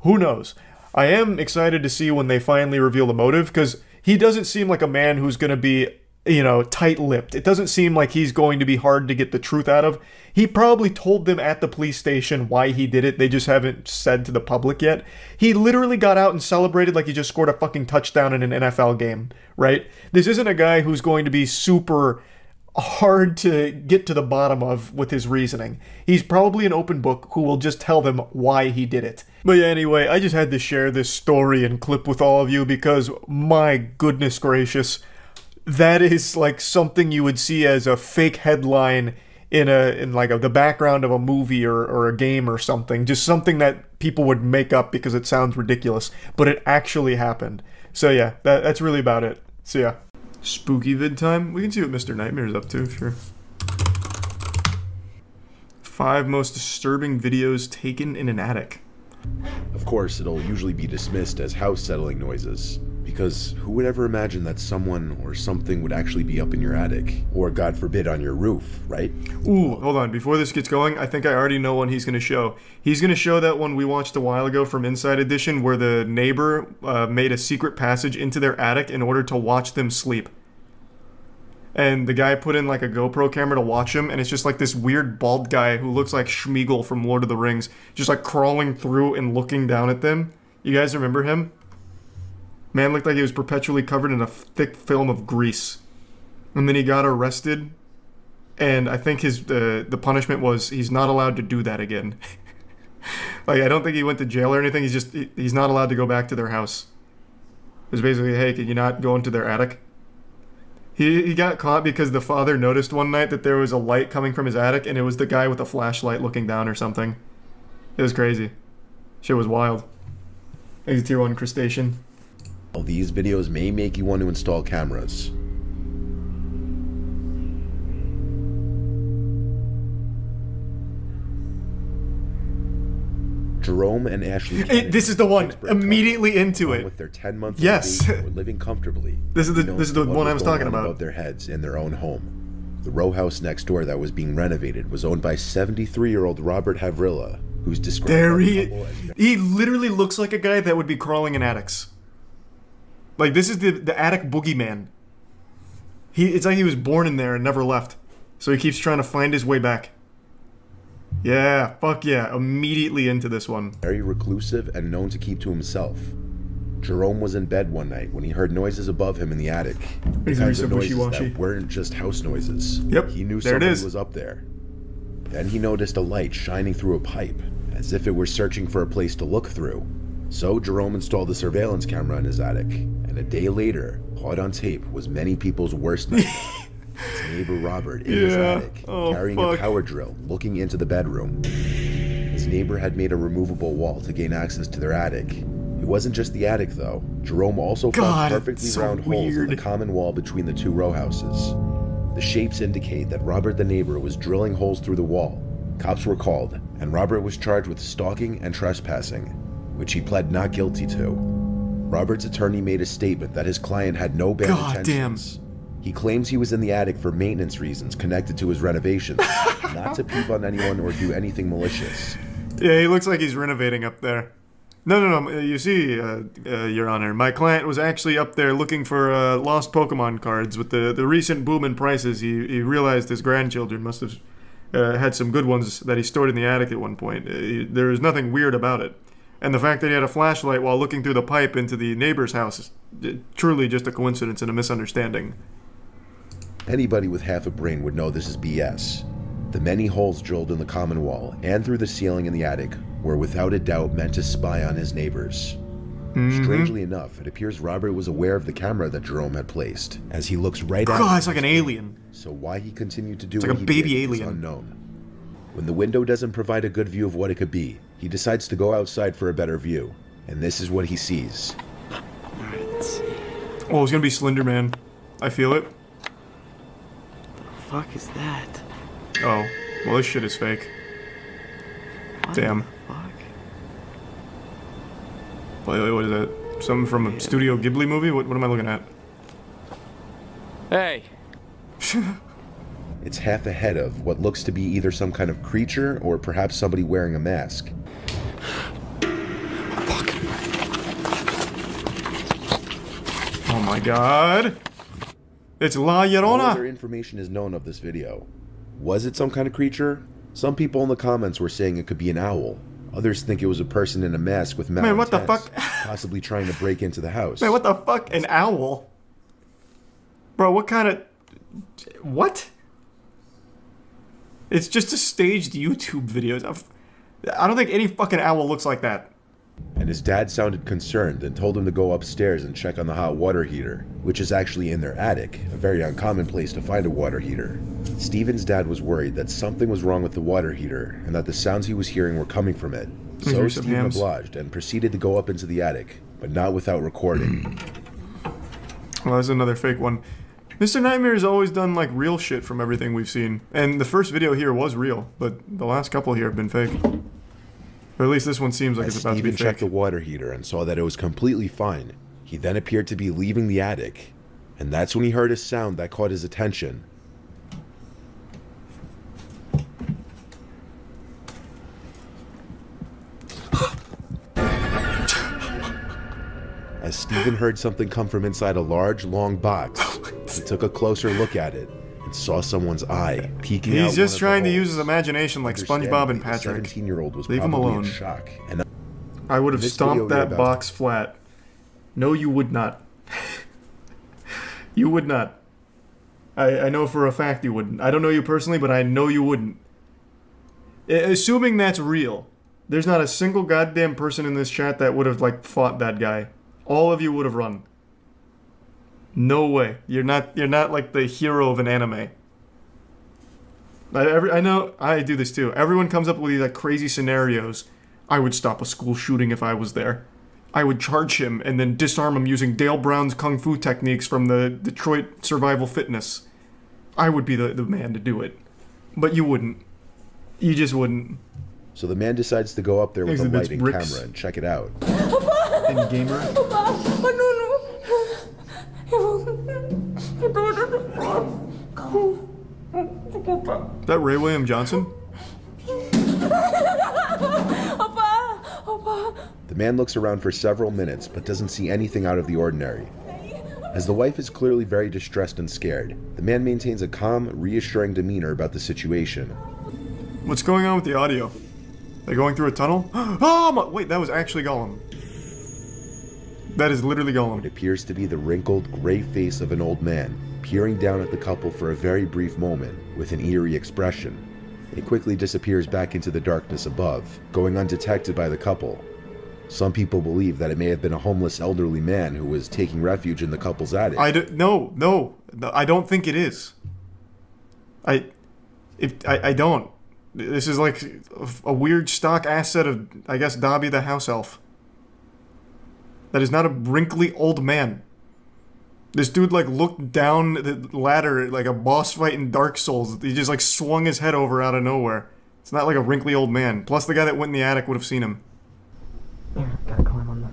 Who knows? I am excited to see when they finally reveal the motive, because he doesn't seem like a man who's going to be, you know, tight-lipped. It doesn't seem like he's going to be hard to get the truth out of. He probably told them at the police station why he did it. They just haven't said to the public yet. He literally got out and celebrated like he just scored a fucking touchdown in an NFL game, right? This isn't a guy who's going to be super hard to get to the bottom of with his reasoning. He's probably an open book who will just tell them why he did it. But yeah, anyway, I just had to share this story and clip with all of you because, my goodness gracious, that is like something you would see as a fake headline in the background of a movie or a game or something. Just something that people would make up because it sounds ridiculous, but it actually happened. So yeah, that's really about it. So yeah. Spooky vid time? We can see what Mr. Nightmare's up to, sure. 5 most disturbing videos taken in an attic. Of course, it'll usually be dismissed as house settling noises, Because who would ever imagine that someone or something would actually be up in your attic? Or, God forbid, on your roof, right? Ooh, hold on. Before this gets going, I think I already know one he's going to show. He's going to show that one we watched a while ago from Inside Edition where the neighbor made a secret passage into their attic in order to watch them sleep. And the guy put in like a GoPro camera to watch him, and it's just like this weird bald guy who looks like Schmeagol from Lord of the Rings, just like crawling through and looking down at them. You guys remember him? Man looked like he was perpetually covered in a thick film of grease. And then he got arrested, and I think his the punishment was he's not allowed to do that again. Like, I don't think he went to jail or anything, he's not allowed to go back to their house. It was basically, hey, can you not go into their attic? He got caught because the father noticed one night that there was a light coming from his attic, and it was the guy with a flashlight looking down or something. It was crazy. Shit was wild. He's a tier 1 crustacean. These videos may make you want to install cameras. Jerome and Ashley. This is the one. Immediately into it. With their 10-month-old yes. baby, were living comfortably. This is the one I was talking about. Above their heads in their own home. The row house next door that was being renovated was owned by 73-year-old Robert Havrilla, who's described there as he literally looks like a guy that would be crawling in attics. Like, this is the attic boogeyman. It's like he was born in there and never left. So he keeps trying to find his way back. Yeah, fuck yeah. Immediately into this one. Very reclusive and known to keep to himself. Jerome was in bed one night when he heard noises above him in the attic. The kinds of noises that weren't just house noises. Yep, he knew somebody was up there. Then he noticed a light shining through a pipe, as if it were searching for a place to look through. So Jerome installed a surveillance camera in his attic, and a day later, caught on tape was many people's worst nightmare. His neighbor Robert in his attic, carrying a power drill, looking into the bedroom. His neighbor had made a removable wall to gain access to their attic. It wasn't just the attic, though. Jerome also found perfectly round holes in the common wall between the two row houses. The shapes indicate that Robert the neighbor was drilling holes through the wall. Cops were called, and Robert was charged with stalking and trespassing, which he pled not guilty to. Robert's attorney made a statement that his client had no bad intentions. He claims he was in the attic for maintenance reasons connected to his renovations, not to peep on anyone or do anything malicious. Yeah, he looks like he's renovating up there. No, you see, Your Honor, my client was actually up there looking for lost Pokemon cards. With the recent boom in prices, he realized his grandchildren must have had some good ones that he stored in the attic at one point. There was nothing weird about it. And the fact that he had a flashlight while looking through the pipe into the neighbor's house is truly just a coincidence and a misunderstanding. Anybody with half a brain would know this is BS. The many holes drilled in the common wall and through the ceiling in the attic were without a doubt meant to spy on his neighbors. Strangely enough, it appears Robert was aware of the camera that Jerome had placed, as he looks right at him. It's like an alien. So why he continued to do what he did is unknown. When the window doesn't provide a good view of what it could be, he decides to go outside for a better view, and this is what he sees. Let's see. Oh, it's gonna be Slender Man. I feel it. The fuck is that? Oh, well, this shit is fake. Damn. Wait, what is that? Something from a Studio Ghibli movie? What am I looking at? Hey! It's half ahead of what looks to be either some kind of creature or perhaps somebody wearing a mask. Oh my god! It's La Llorona! No other information is known of this video. Was it some kind of creature? Some people in the comments were saying it could be an owl. Others think it was a person in a mask with Man, what the fuck? possibly trying to break into the house. Man, what the fuck? An owl? Bro, what kind of... What? It's just a staged YouTube video. I don't think any fucking owl looks like that. And his dad sounded concerned and told him to go upstairs and check on the hot water heater, which is actually in their attic, a very uncommon place to find a water heater. Steven's dad was worried that something was wrong with the water heater and that the sounds he was hearing were coming from it. So Steven obliged and proceeded to go up into the attic, but not without recording. Well, that's another fake one. Mr. Nightmare's always done, like, real shit from everything we've seen. And the first video here was real, but the last couple here have been fake. Or at least this one seems like it's about to be fake. Steven checked the water heater and saw that it was completely fine. He then appeared to be leaving the attic, and that's when he heard a sound that caught his attention. As Steven heard something come from inside a large, long box, he took a closer look at it and saw someone's eye peeking out. He's just trying to use his imagination like SpongeBob and Patrick. The 17-year-old was Leave him probably alone. in shock. And I would have stomped that box flat. No, you would not. You would not. I know for a fact you wouldn't. I don't know you personally, but I know you wouldn't. Assuming that's real, there's not a single goddamn person in this chat that would have, like, fought that guy. All of you would have run. No way. You're not like the hero of an anime. I know, I do this too. Everyone comes up with these like crazy scenarios. I would stop a school shooting if I was there. I would charge him and then disarm him using Dale Brown's kung fu techniques from the Detroit Survival Fitness. I would be the man to do it. But you wouldn't. You just wouldn't. So the man decides to go up there with a lighting camera and check it out. And gamer. Is that Ray William Johnson? The man looks around for several minutes but doesn't see anything out of the ordinary. As the wife is clearly very distressed and scared, the man maintains a calm, reassuring demeanor about the situation. What's going on with the audio? They're going through a tunnel? Oh my, wait, that was actually Gollum. That is literally Gollum. It appears to be the wrinkled, gray face of an old man, peering down at the couple for a very brief moment, with an eerie expression. It quickly disappears back into the darkness above, going undetected by the couple. Some people believe that it may have been a homeless elderly man who was taking refuge in the couple's attic. No, I don't think it is. I don't. This is like a weird stock asset of, I guess, Dobby the house elf. That is not a wrinkly old man. This dude like looked down the ladder like a boss fight in Dark Souls. He just like swung his head over out of nowhere. It's not like a wrinkly old man. Plus the guy that went in the attic would have seen him. Yeah, gotta climb on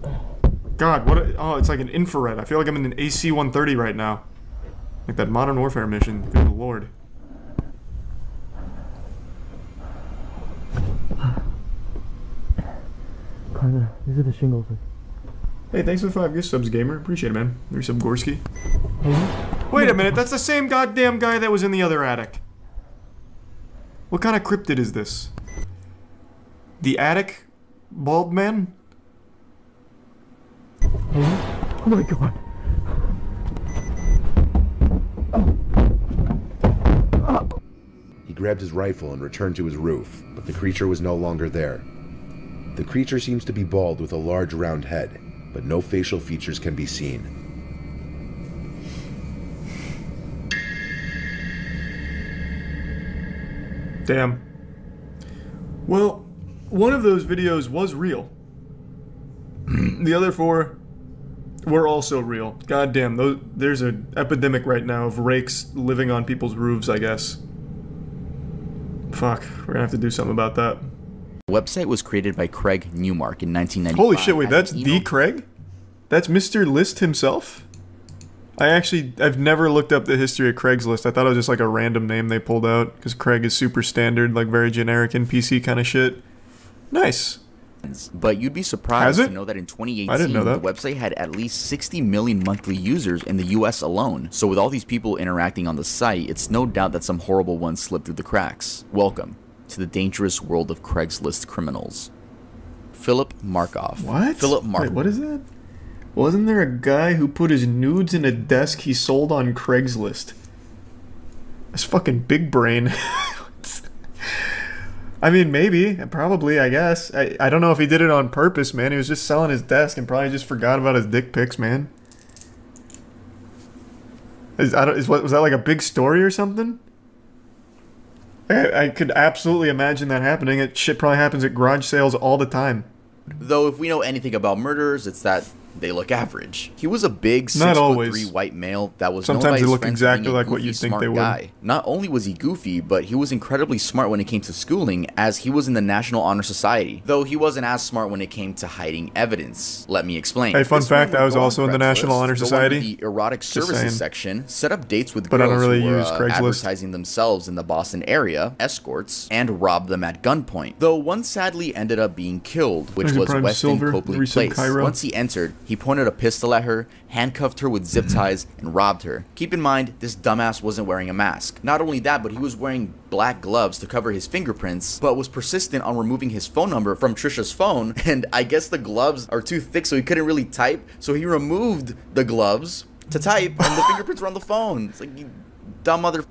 that. God, what oh, it's like an infrared. I feel like I'm in an AC-130 right now. Like that Modern Warfare mission. Good lord. These are the shingles. Hey, thanks for the 5 gift subs, gamer. Appreciate it, man. There's some Gorski. Wait a minute, that's the same goddamn guy that was in the other attic. What kind of cryptid is this? The attic bald man? Oh my god. He grabbed his rifle and returned to his roof, but the creature was no longer there. The creature seems to be bald with a large round head, but no facial features can be seen. Damn. Well, one of those videos was real. The other 4 were also real. Goddamn, there's an epidemic right now of rakes living on people's roofs, I guess. Fuck, we're gonna have to do something about that. The website was created by Craig Newmark in 1995. Holy shit, wait, that's the Craig? That's Mr. List himself? I've never looked up the history of Craigslist. I thought it was just like a random name they pulled out, because Craig is super standard, like very generic NPC kind of shit. Nice. But you'd be surprised to know that in 2018, the website had at least 60 million monthly users in the US alone. So with all these people interacting on the site, it's no doubt that some horrible ones slipped through the cracks. Welcome to the dangerous world of Craigslist criminals. Philip Markoff. What? Philip Markoff. Wait, what is that? Wasn't there a guy who put his nudes in a desk he sold on Craigslist? That's fucking big brain. I mean, maybe. Probably, I guess. I don't know if he did it on purpose, man. He was just selling his desk and probably just forgot about his dick pics, man. Was that like a big story or something? I could absolutely imagine that happening. Shit probably happens at garage sales all the time. Though if we know anything about murderers, it's that they look average. He was a big Not 6'3" always. white male that was Sometimes known by they his look friends exactly being a like what goofy, you'd think smart they would. guy. Not only was he goofy, but he was incredibly smart when it came to schooling, as he was in the National Honor Society, though he wasn't as smart when it came to hiding evidence. Let me explain. Hey, fun This fact, man I would was go on also in the Craigslist, National Honor go under Society. the erotic Just services saying. section, set up dates with But I girls don't really who were use Craigslist. advertising themselves in the Boston area, escorts, and robbed them at gunpoint. Though one sadly ended up being killed, which There's a was Prime Weston Silver, Copley recent Place. Cairo. Once he entered, he pointed a pistol at her, handcuffed her with zip ties, and robbed her. Keep in mind, this dumbass wasn't wearing a mask. Not only that, but he was wearing black gloves to cover his fingerprints, but was persistent on removing his phone number from Trisha's phone, and I guess the gloves are too thick so he couldn't really type, so he removed the gloves to type, and the fingerprints were on the phone. It's like, you dumb mother...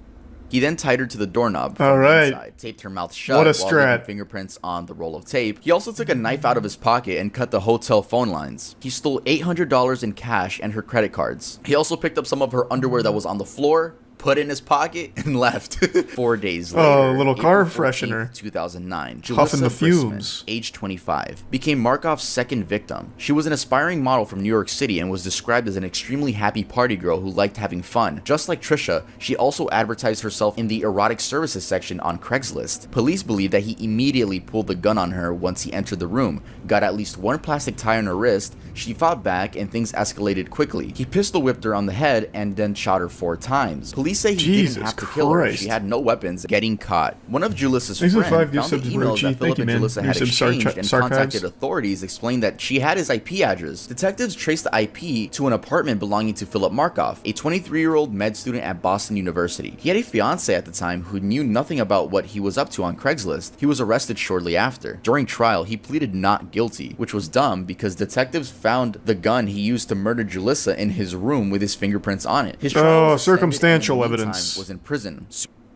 He then tied her to the doorknob from the inside, taped her mouth shut What a while strat. leaving fingerprints on the roll of tape. He also took a knife out of his pocket and cut the hotel phone lines. He stole $800 in cash and her credit cards. He also picked up some of her underwear that was on the floor, put it in his pocket, and left. 4 days later, Oh, a little car April 14th, freshener. 2009, Huffing Julissa the Brisman, fumes. age 25, became Markov's second victim. She was an aspiring model from New York City and was described as an extremely happy party girl who liked having fun. Just like Trisha, she also advertised herself in the erotic services section on Craigslist. Police believe that he immediately pulled the gun on her once he entered the room, got at least one plastic tie on her wrist, she fought back, and things escalated quickly. He pistol whipped her on the head and then shot her 4 times. Police say he didn't have to kill her. She had no weapons. Getting caught. One of Julissa's friends found the emails that Philip and Julissa had exchanged and contacted authorities, explained that she had his IP address. Detectives traced the IP to an apartment belonging to Philip Markov, a 23-year-old med student at Boston University. He had a fiance at the time who knew nothing about what he was up to on Craigslist. He was arrested shortly after. During trial, he pleaded not guilty, which was dumb because detectives found the gun he used to murder Julissa in his room with his fingerprints on it. His trial was circumstantial extended, and in the meantime evidence. was in prison.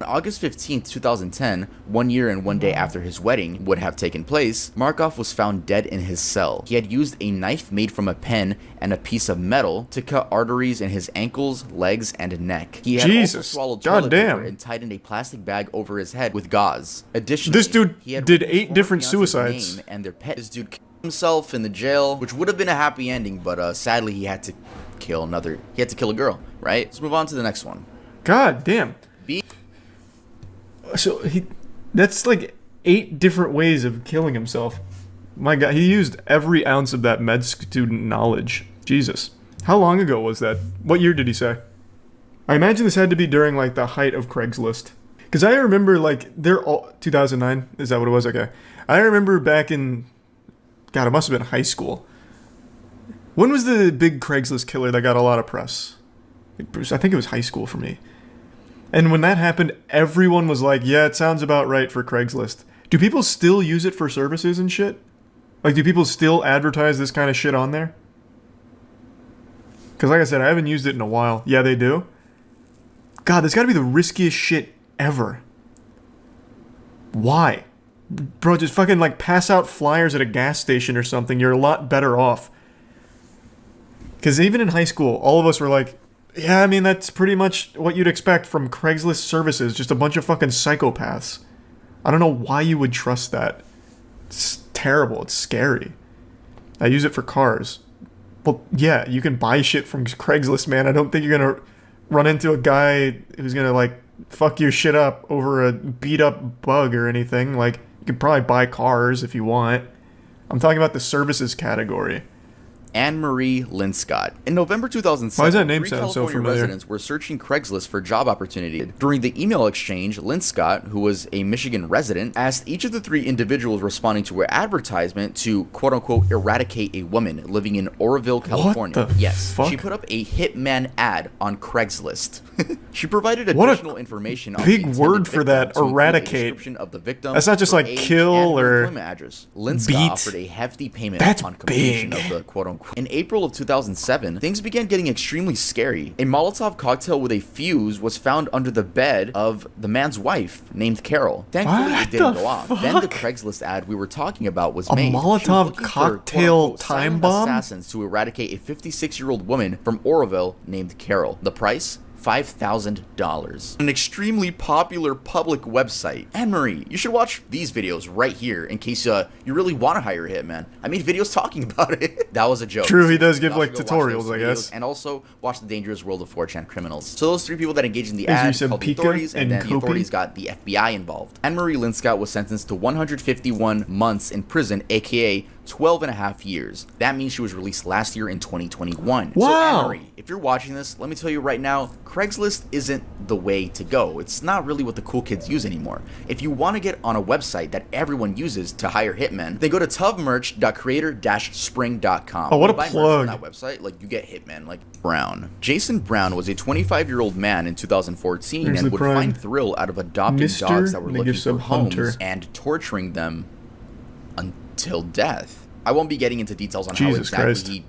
On August 15th, 2010, 1 year and 1 day after his wedding would have taken place, Markov was found dead in his cell. He had used a knife made from a pen and a piece of metal to cut arteries in his ankles, legs, and neck. He had also swallowed toilet paper and tied in a plastic bag over his head with gauze. Additionally, This dude he had did written his 8 former different fiance's suicides. name and their pet. This dude killed himself in the jail, which would have been a happy ending, but sadly he had to kill a girl, right? Let's move on to the next one. God damn. So that's like 8 different ways of killing himself. My God, he used every ounce of that med student knowledge. Jesus. How long ago was that? What year did he say? I imagine this had to be during like the height of Craigslist. Because I remember like, they're all, 2009? Is that what it was? Okay. I remember back in, God, it must have been high school. When was the big Craigslist killer that got a lot of press? I think it was high school for me. And when that happened, everyone was like, yeah, it sounds about right for Craigslist. Do people still use it for services and shit? Like, do people still advertise this kind of shit on there? Because like I said, I haven't used it in a while. Yeah, they do? God, this gotta be the riskiest shit ever. Why? Bro, just fucking, like, pass out flyers at a gas station or something. You're a lot better off. Because even in high school, all of us were like, yeah, I mean, that's pretty much what you'd expect from Craigslist services. Just a bunch of fucking psychopaths. I don't know why you would trust that. It's terrible. It's scary. I use it for cars. Well, yeah, you can buy shit from Craigslist, man. I don't think you're gonna run into a guy who's gonna, like, fuck your shit up over a beat-up bug or anything. Like, you could probably buy cars if you want. I'm talking about the services category. Anne-Marie Linscott. In November 2007, Why does that name 3 sound so California familiar? residents were searching Craigslist for job opportunity. During the email exchange, Linscott, who was a Michigan resident, asked each of the 3 individuals responding to her advertisement to quote-unquote eradicate a woman living in Oroville, California. What the fuck? She put up a hitman ad on Craigslist. She provided additional information on big word for that, eradicate. Of the victim, That's not just like kill or address. Linscott beat. offered a hefty payment That's upon completion big. of the quote-unquote. In April of 2007, things began getting extremely scary. A Molotov cocktail with a fuse was found under the bed of the man's wife, named Carol. Thankfully, it didn't go off. Then the Craigslist ad we were talking about was made. A Molotov cocktail time bomb? Assassins to eradicate a 56-year-old woman from Oroville named Carol. The price? $5,000. An extremely popular public website. Anne-Marie, you should watch these videos right here in case you really want to hire a hitman. I made videos talking about it. That was a joke. True, he does give like tutorials, I guess. And also watch The Dangerous World of 4chan Criminals. So those 3 people that engaged in the ad called the authorities, and then the authorities got the FBI involved. Anne-Marie Linscott was sentenced to 151 months in prison, aka 12.5 years. That means she was released last year in 2021. Wow. So Anne-Marie, if you're watching this, let me tell you right now, Craigslist isn't the way to go. It's not really what the cool kids use anymore. If you want to get on a website that everyone uses to hire hitmen, then go to tubmerch.creator-spring.com. Oh, what a plug. On that website, like, you get hitmen like Brown. Jason Brown was a 25-year-old man in 2014 and would find thrill out of adopting dogs that were looking for homes and torturing them until death. I won't be getting into details on how exactly he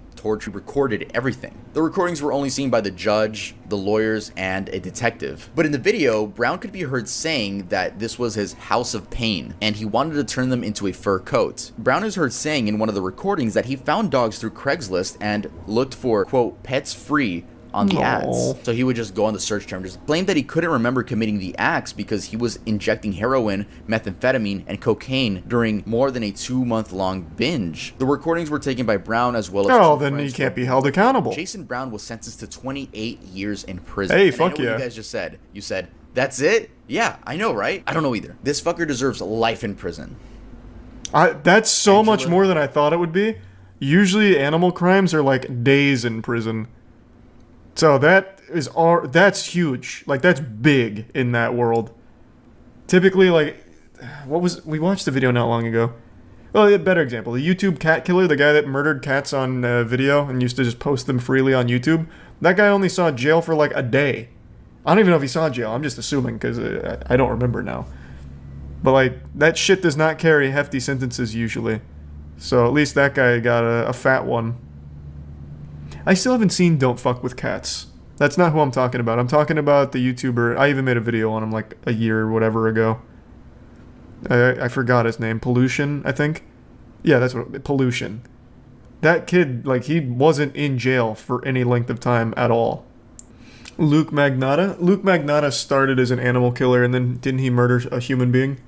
recorded everything. The recordings were only seen by the judge, the lawyers, and a detective. But in the video, Brown could be heard saying that this was his house of pain, and he wanted to turn them into a fur coat. Brown is heard saying in one of the recordings that he found dogs through Craigslist and looked for, quote, pets free on the ads. So he would just go on the search term, just claimed that he couldn't remember committing the acts because he was injecting heroin, methamphetamine, and cocaine during more than a 2-month-long binge. The recordings were taken by Brown as well as then he can't be held accountable. Jason Brown was sentenced to 28 years in prison. Hey, and fuck I know what you guys just said. You said, that's it? Yeah, I know, right? I don't know either. This fucker deserves life in prison. That's so much more than I thought it would be. Usually animal crimes are like days in prison. So that's huge. Like, that's big in that world. Typically, like, we watched the video not long ago. Well, a better example, the YouTube cat killer, the guy that murdered cats on video and used to just post them freely on YouTube. That guy only saw jail for like a day. I don't even know if he saw jail. I'm just assuming because I don't remember now. But like, that shit does not carry hefty sentences usually. So at least that guy got a fat one. I still haven't seen Don't Fuck With Cats. That's not who I'm talking about. I'm talking about the YouTuber. I even made a video on him like a year or whatever ago. I forgot his name. Pollution, I think. Yeah, that's what. Pollution. That kid, like, he wasn't in jail for any length of time at all. Luke Magnotta? Luke Magnotta started as an animal killer and then didn't he murder a human being?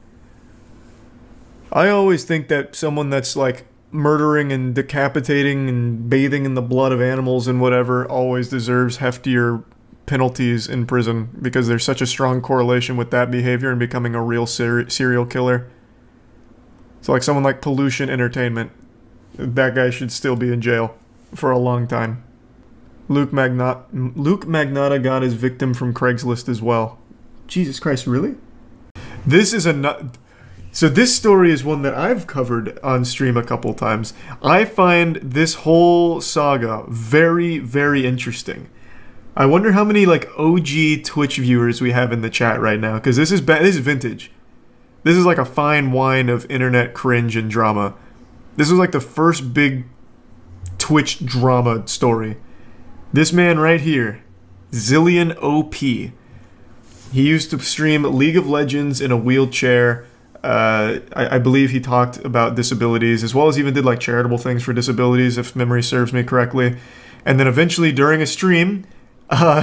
I always think that someone that's like murdering and decapitating and bathing in the blood of animals and whatever always deserves heftier penalties in prison because there's such a strong correlation with that behavior and becoming a real serial killer. So like someone like Pollution Entertainment, that guy should still be in jail for a long time. Luke Magnotta got his victim from Craigslist as well. Jesus Christ, really? This is So this story is one that I've covered on stream a couple times. I find this whole saga very, very interesting. I wonder how many like OG Twitch viewers we have in the chat right now, because this is vintage. This is like a fine wine of internet cringe and drama. This was like the first big Twitch drama story. This man right here, Zillion OP. He used to stream League of Legends in a wheelchair. I believe he talked about disabilities, as well as even did like charitable things for disabilities, if memory serves me correctly. And then eventually during a stream,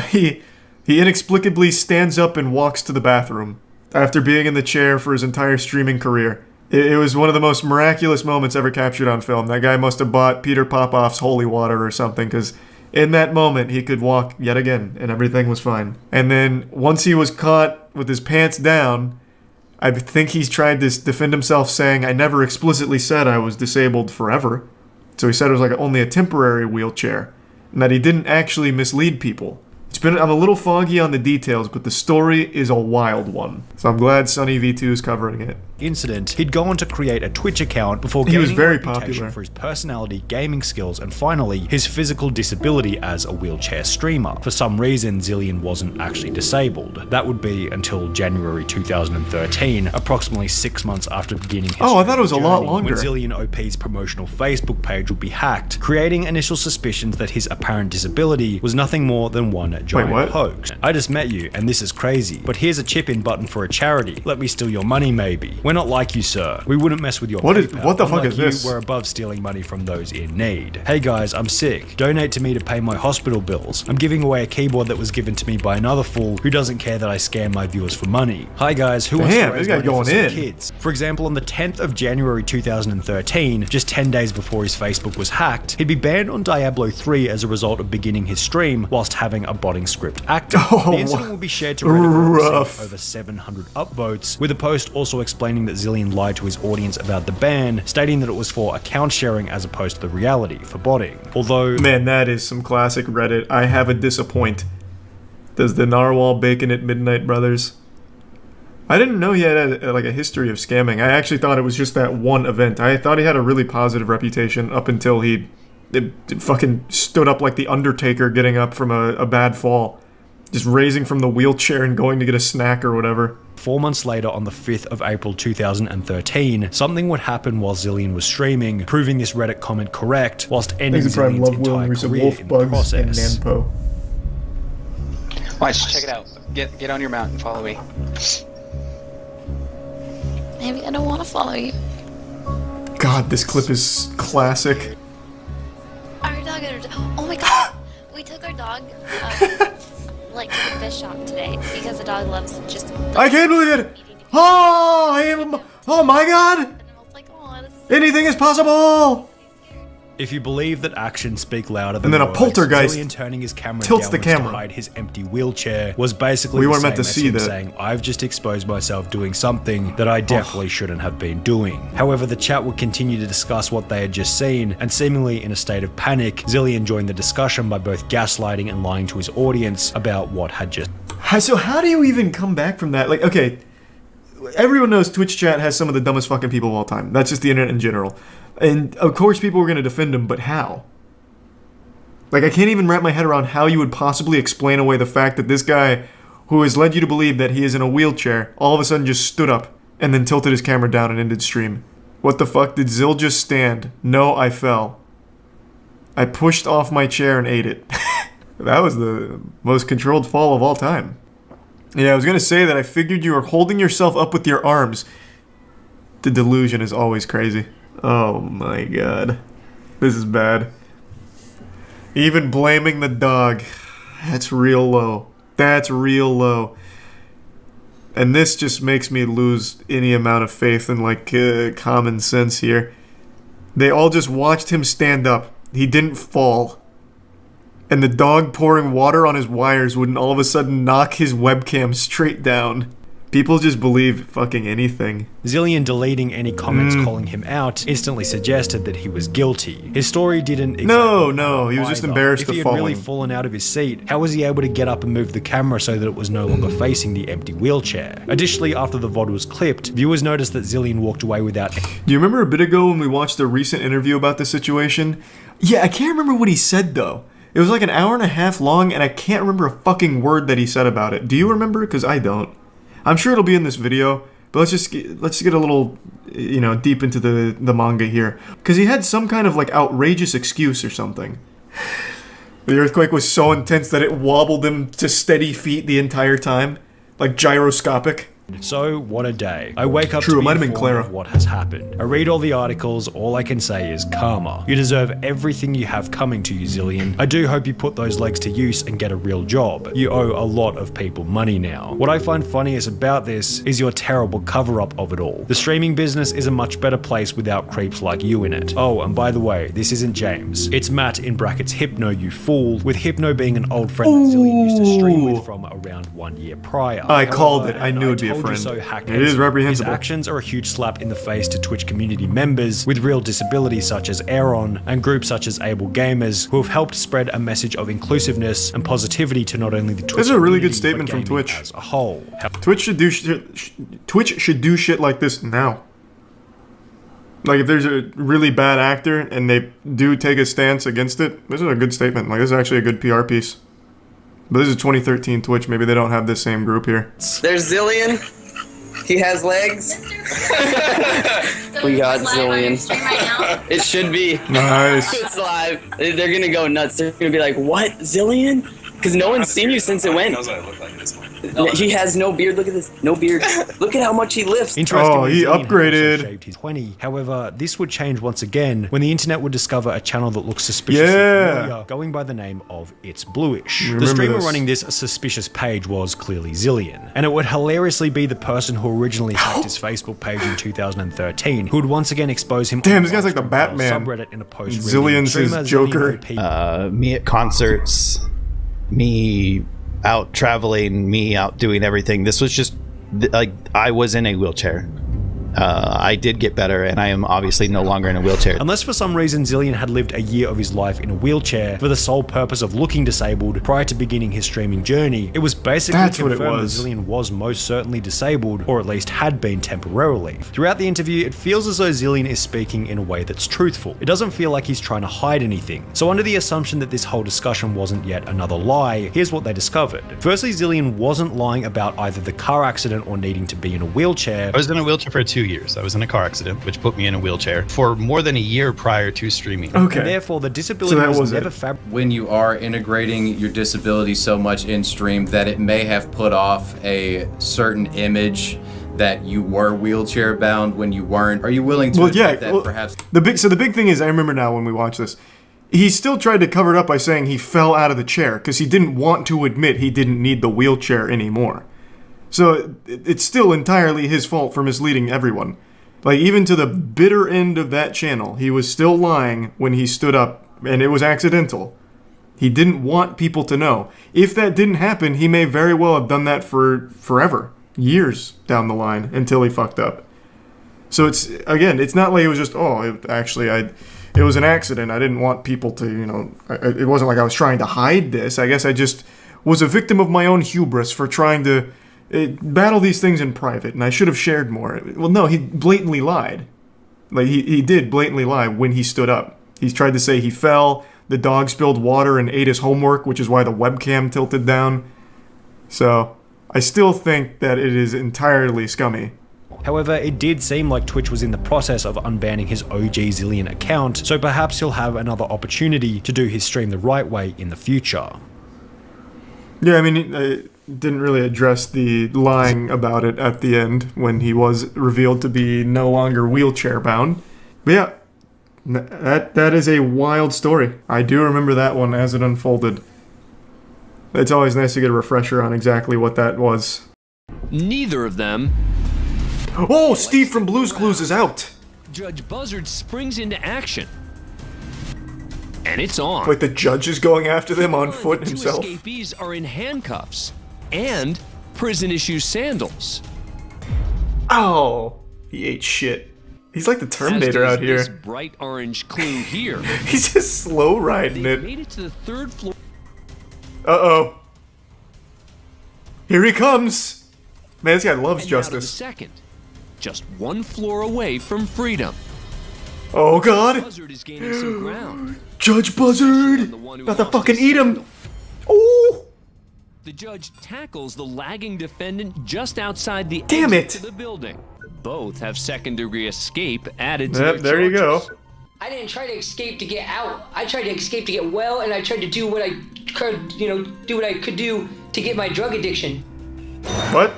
he inexplicably stands up and walks to the bathroom after being in the chair for his entire streaming career. It was one of the most miraculous moments ever captured on film. That guy must have bought Peter Popoff's holy water or something, because in that moment he could walk yet again and everything was fine. And then once he was caught with his pants down, I think he's tried to defend himself, saying, I never explicitly said I was disabled forever. So he said it was like only a temporary wheelchair, and that he didn't actually mislead people. I'm a little foggy on the details, but the story is a wild one. So I'm glad Sunny V2 is covering it. Incident, he'd go on to create a Twitch account before gaining a reputation for his personality, gaming skills, and finally, his physical disability as a wheelchair streamer. For some reason, Zillion wasn't actually disabled. That would be until January 2013, approximately 6 months after beginning his I thought it was a lot longer. When Zillion OP's promotional Facebook page would be hacked, creating initial suspicions that his apparent disability was nothing more than one giant hoax. I just met you, and this is crazy, but here's a chip-in button for a charity. Let me steal your money, maybe. We're not like you, sir. We wouldn't mess with your What PayPal. the fuck Unlike is this? We're above stealing money from those in need. Hey guys, I'm sick. Donate to me to pay my hospital bills. I'm giving away a keyboard that was given to me by another fool who doesn't care that I scam my viewers for money. Hi guys, who wants to raise money for some kids? For example, on the 10th of January 2013, just 10 days before his Facebook was hacked, he'd be banned on Diablo 3 as a result of beginning his stream whilst having a botting script active. The incident will be shared to Reddit and over 700 upvotes, with a post also explaining that Zillion lied to his audience about the ban, stating that it was for account sharing as opposed to the reality for botting. Although, man, that is some classic Reddit. I have a disappoint. Does the narwhal bacon at midnight, brothers? I didn't know he had like a history of scamming. I actually thought it was just that one event. I thought he had a really positive reputation up until he fucking stood up like the Undertaker getting up from a bad fall. Just raising from the wheelchair and going to get a snack or whatever. 4 months later, on the 5th of April 2013, something would happen while Zillion was streaming, proving this Reddit comment correct, whilst ending Zillion's entire career in the process. Watch, check it out. Get on your mount and follow me. Maybe I don't want to follow you. God, this clip is classic. Our dog, oh my god! We took our dog, like, to the fish shop today because the dog loves just. I can't believe it! Oh, I am. Oh my god! Anything is possible! If you believe that actions speak louder than and then a words, poltergeist Zillion turning his camera tilts the camera to hide his empty wheelchair was basically we the weren't same meant to as see him that. saying, I've just exposed myself doing something that I definitely shouldn't have been doing. However, the chat would continue to discuss what they had just seen, and seemingly in a state of panic, Zillion joined the discussion by both gaslighting and lying to his audience about what had just. So how do you even come back from that? Like, okay, everyone knows Twitch chat has some of the dumbest fucking people of all time. That's just the internet in general. And of course people were going to defend him, but how? Like, I can't even wrap my head around how you would possibly explain away the fact that this guy, who has led you to believe that he is in a wheelchair, all of a sudden just stood up and then tilted his camera down and ended stream. What the fuck? Did Zill just stand? No, I fell. I pushed off my chair and ate it. That was the most controlled fall of all time. Yeah, I was going to say that I figured you were holding yourself up with your arms. The delusion is always crazy. Oh my god. This is bad. Even blaming the dog. That's real low. That's real low. And this just makes me lose any amount of faith in, like, common sense here. They all just watched him stand up. He didn't fall. And the dog pouring water on his wires wouldn't all of a sudden knock his webcam straight down. People just believe fucking anything. Zillion deleting any comments calling him out instantly suggested that he was guilty. His story didn't exactly No, he was just embarrassed of falling. If he had really fallen out of his seat, how was he able to get up and move the camera so that it was no longer facing the empty wheelchair? Additionally, after the VOD was clipped, viewers noticed that Zillion walked away without... Do you remember a bit ago when we watched a recent interview about this situation? Yeah, I can't remember what he said though. It was like an hour and a half long and I can't remember a fucking word that he said about it. Do you remember? Because I don't. I'm sure it'll be in this video, but let's just get a little, you know, deep into the manga here. Because he had some kind of, like, outrageous excuse or something. The earthquake was so intense that it wobbled him to steady feet the entire time. Like gyroscopic. So, what a day. I wake up to be informed of what has happened. I read all the articles, all I can say is karma. You deserve everything you have coming to you, Zillion. I do hope you put those legs to use and get a real job. You owe a lot of people money now. What I find funniest about this is your terrible cover-up of it all. The streaming business is a much better place without creeps like you in it. Oh, and by the way, this isn't James. It's Matt in brackets Hypno, you fool, with Hypno being an old friend that Zillion used to stream with from around 1 year prior. I called it. I knew it'd be a friend. So it is reprehensible. His actions are a huge slap in the face to Twitch community members with real disabilities such as Aaron and groups such as Able Gamers who have helped spread a message of inclusiveness and positivity to not only the Twitch This is a really good statement from Twitch as a whole. Twitch should do shit like this now. Like, if there's a really bad actor and they do take a stance against it, this is a good statement. Like, this is actually a good PR piece. But this is 2013 Twitch. Maybe they don't have this same group here. There's Zillion. He has legs. We got Zillion. It should be. Nice. It's live. They're gonna go nuts. They're gonna be like, "What, Zillion?" Because no one's seen you since it went. Knows what I look like at this point. He has no beard. Look at this. No beard. Look at how much he lifts. Interestingly, he Zillion had upgraded. also shaved his 20. However, this would change once again when the internet would discover a channel that looks suspiciously familiar, going by the name of It's Bluish. The streamer running this suspicious page was clearly Zillion, and it would hilariously be the person who originally hacked his Facebook page in 2013, who would once again expose him. Damn, this guy's like the Batman. Subreddit in a post. Zillion's his Joker. Me at concerts, me out traveling, me out doing everything. This was just like I was in a wheelchair. I did get better, and I am obviously no longer in a wheelchair. Unless for some reason Zillion had lived a year of his life in a wheelchair for the sole purpose of looking disabled prior to beginning his streaming journey, it was basically confirmed that Zillion was most certainly disabled, or at least had been temporarily. Throughout the interview, it feels as though Zillion is speaking in a way that's truthful. It doesn't feel like he's trying to hide anything. So under the assumption that this whole discussion wasn't yet another lie, here's what they discovered. Firstly, Zillion wasn't lying about either the car accident or needing to be in a wheelchair. I was in a wheelchair for 2 years. I was in a car accident, which put me in a wheelchair for more than a year prior to streaming. Okay. And therefore, the disability was never when you are integrating your disability so much in stream that it may have put off a certain image that you were wheelchair bound when you weren't. Are you willing to admit that perhaps? The big thing is, I remember now when we watched this, he still tried to cover it up by saying he fell out of the chair because he didn't want to admit he didn't need the wheelchair anymore. So it's still entirely his fault for misleading everyone. Like, even to the bitter end of that channel, he was still lying when he stood up, and it was accidental. He didn't want people to know. If that didn't happen, he may very well have done that for forever, years down the line, until he fucked up. So it's, again, it's not like it was just, it was an accident. I didn't want people to, you know, it wasn't like I was trying to hide this. I guess I just was a victim of my own hubris for trying to battle these things in private, and I should have shared more. Well, no, he blatantly lied. Like, he did blatantly lie when he stood up. He tried to say he fell, the dog spilled water and ate his homework, which is why the webcam tilted down. So, I still think that it is entirely scummy. However, it did seem like Twitch was in the process of unbanning his OG Zillion account, so perhaps he'll have another opportunity to do his stream the right way in the future. Yeah, I mean, I didn't really address the lying about it at the end when he was revealed to be no longer wheelchair bound. But yeah, that is a wild story. I do remember that one as it unfolded. It's always nice to get a refresher on exactly what that was. Neither of them. Oh, Steve from Blue's Clues is out. Judge Buzzard springs into action. And it's on. Like the judge is going after them on foot himself. The two escapees are in handcuffs and prison-issue sandals. Oh, he ate shit. He's like the Terminator out here. This bright orange clue here. He's just slow riding it. Made it to the 3rd floor. Uh-oh. Here he comes. Man, this guy loves justice. Second, just 1 floor away from freedom. Oh God! Buzzard is gaining some ground. Judge Buzzard! About to fucking eat him! Oh! The judge tackles the lagging defendant just outside the exit to the building. Both have second-degree escape added to their their charges. There you go. I didn't try to escape to get out. I tried to escape to get well, and I tried to do what I could, do what I could do to get my drug addiction. What?